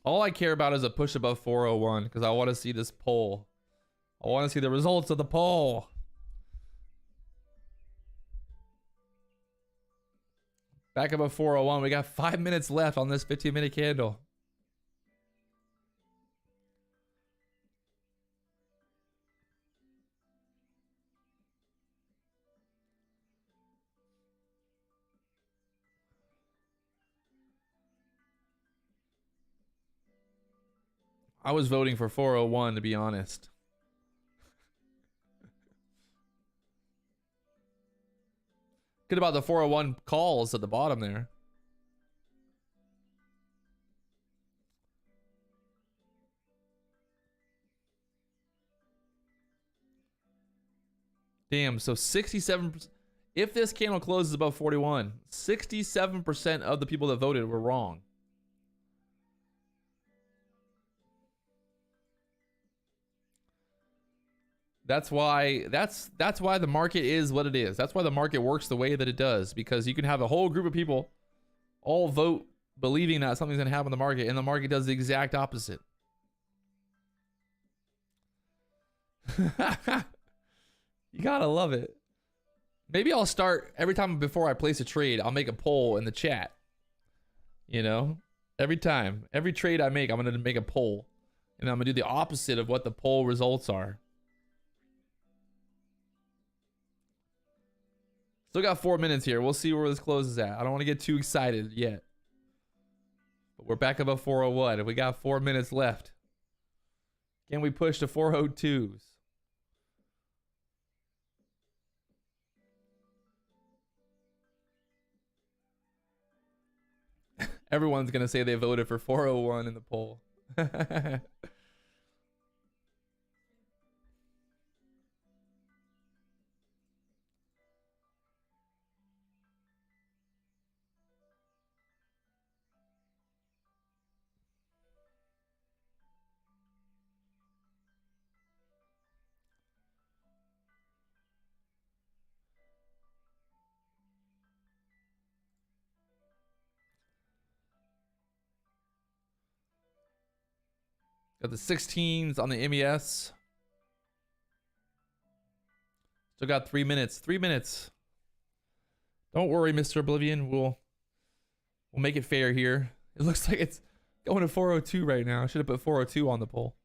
All I care about is a push above 401 because I want to see this poll. I want to see the results of the poll. Back above 401. We got 5 minutes left on this 15-minute candle. I was voting for 401 to be honest. Good about the 401 calls at the bottom there. Damn, so 67%. If this candle closes above 41, 67% of the people that voted were wrong. That's why the market is what it is. That's why the market works the way that it does, because you can have a whole group of people all vote believing that something's going to happen in the market, and the market does the exact opposite. You gotta love it. Maybe I'll start every time before I place a trade, I'll make a poll in the chat. You know, every time, every trade I make, I'm going to make a poll, and I'm going to do the opposite of what the poll results are. Still got 4 minutes here. We'll see where this closes at. I don't want to get too excited yet. But we're back above 401 and we got 4 minutes left. Can we push to 402s? Everyone's going to say they voted for 401 in the poll. Got the 16s on the MES. Still got 3 minutes. 3 minutes. Don't worry, Mr. Oblivion. We'll make it fair here. It looks like it's going to 402 right now. I should have put 402 on the poll.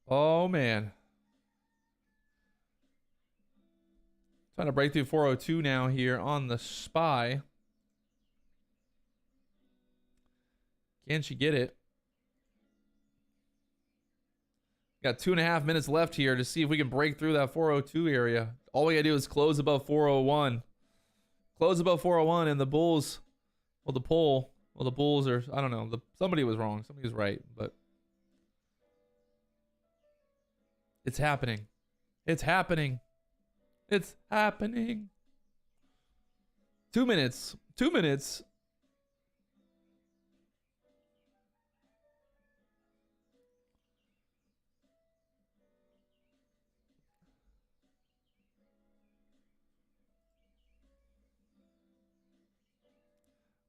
Oh, man. Trying to break through 402 now here on the SPY. Can she get it? Got 2.5 minutes left here to see if we can break through that 402 area. All we gotta do is close above 401. Close above 401 and the bulls, well, the poll, well, the bulls are, I don't know. Somebody was wrong. Somebody was right, but it's happening. It's happening. It's happening. 2 minutes. 2 minutes.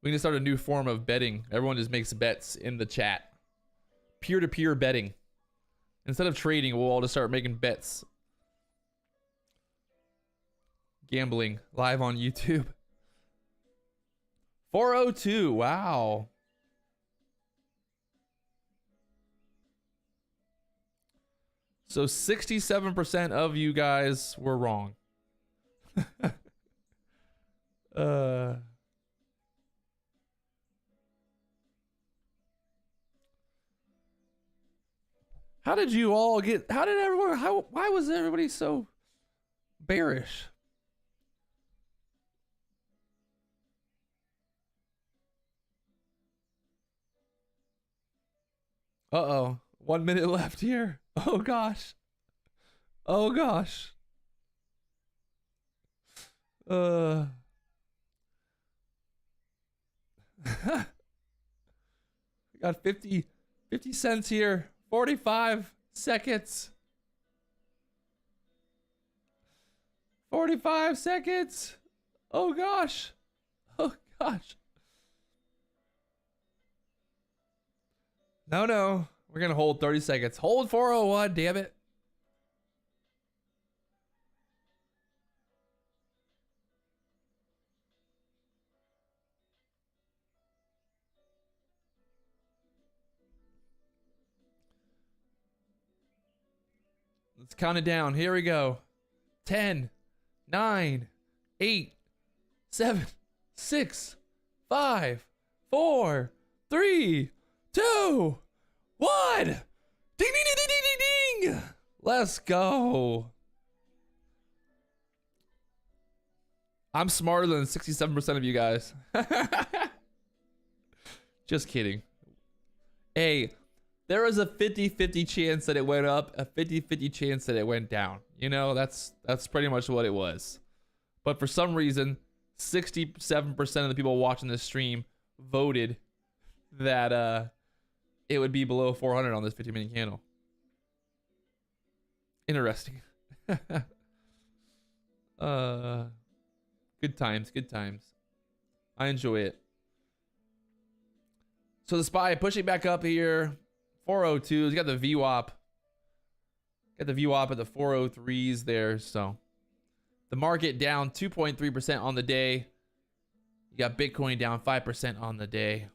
We need to start a new form of betting. Everyone just makes bets in the chat. Peer-to-peer betting. Instead of trading, we'll all just start making bets. Gambling live on YouTube. 402. Wow. So 67% of you guys were wrong. How did you all get, why was everybody so bearish? Uh-oh. 1 minute left here. Oh gosh. Oh gosh. We got 50 cents here. 45 seconds. 45 seconds. Oh gosh. Oh gosh. No. We're going to hold 30 seconds. Hold 401, damn it. Let's count it down. Here we go. 10, 9, 8, 7, 6, 5, 4, 3, 2, 1. Ding, ding, ding, ding, ding, ding, ding. Let's go. I'm smarter than 67% of you guys. Just kidding. Hey, there was a 50-50 chance that it went up, a 50-50 chance that it went down. You know, that's pretty much what it was. But for some reason, 67% of the people watching this stream voted that it would be below 400 on this 50-minute candle. Interesting. Good times, good times. I enjoy it. So the SPY pushing back up here. 402. He's got the VWAP. Got the VWAP at the 403s there. So the market down 2.3% on the day. You got Bitcoin down 5% on the day.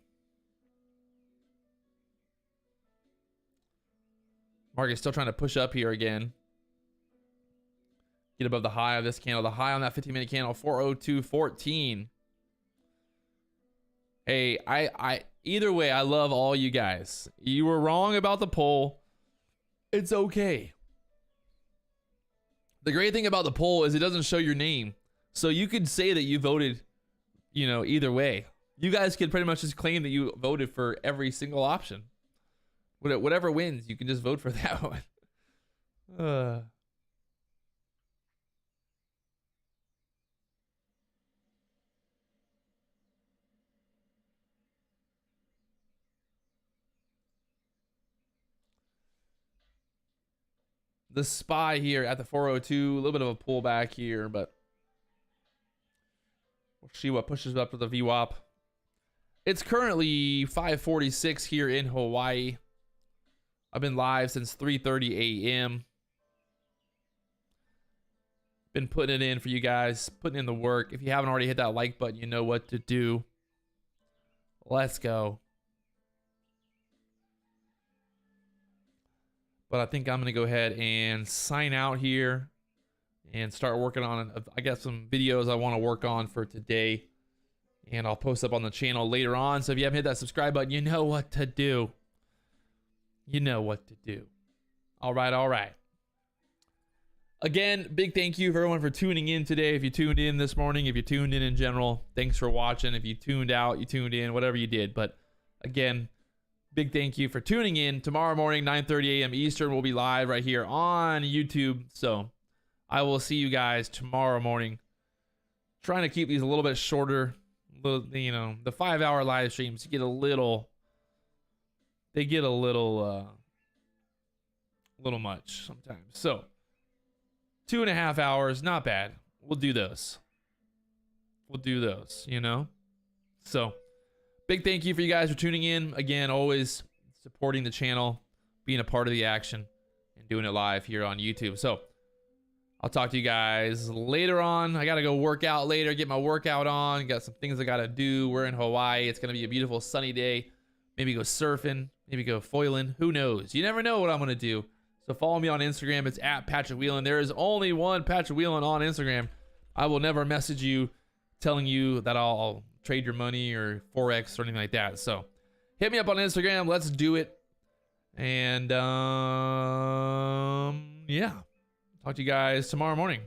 Market's still trying to push up here again. Get above the high of this candle. The high on that 15-minute candle, 402.14. Hey, either way, I love all you guys. You were wrong about the poll. It's okay. The great thing about the poll is it doesn't show your name. So you could say that you voted, you know, either way. You guys could pretty much just claim that you voted for every single option. Whatever wins, you can just vote for that one. The SPY here at the 402, a little bit of a pullback here, but we'll see what pushes up to the VWAP. It's currently 5:46 here in Hawaii. I've been live since 3:30 a.m. Been putting it in for you guys, putting in the work. If you haven't already hit that like button, you know what to do. Let's go. But I think I'm going to go ahead and sign out here and start working on it. I got some videos I want to work on for today, and I'll post up on the channel later on. So if you haven't hit that subscribe button, you know what to do. You know what to do. All right, all right. Again, big thank you for everyone for tuning in today. If you tuned in this morning, if you tuned in general, thanks for watching. If you tuned out, you tuned in, whatever you did. But again, big thank you for tuning in. Tomorrow morning, 9:30 a.m. Eastern, we'll be live right here on YouTube. So I will see you guys tomorrow morning. Trying to keep these a little bit shorter. You know, the 5-hour live streams get a little, they get a little much sometimes. So 2.5 hours, not bad. We'll do those. We'll do those, you know? So big thank you for you guys for tuning in. Again, always supporting the channel, being a part of the action, and doing it live here on YouTube. So I'll talk to you guys later on. I got to go work out later, get my workout on. Got some things I got to do. We're in Hawaii. It's going to be a beautiful sunny day. Maybe go surfing, maybe go foiling. Who knows? You never know what I'm going to do. So follow me on Instagram. It's at Patrick Wieland. There is only one Patrick Wieland on Instagram. I will never message you telling you that I'll trade your money or Forex or anything like that. So hit me up on Instagram. Let's do it. And yeah, talk to you guys tomorrow morning.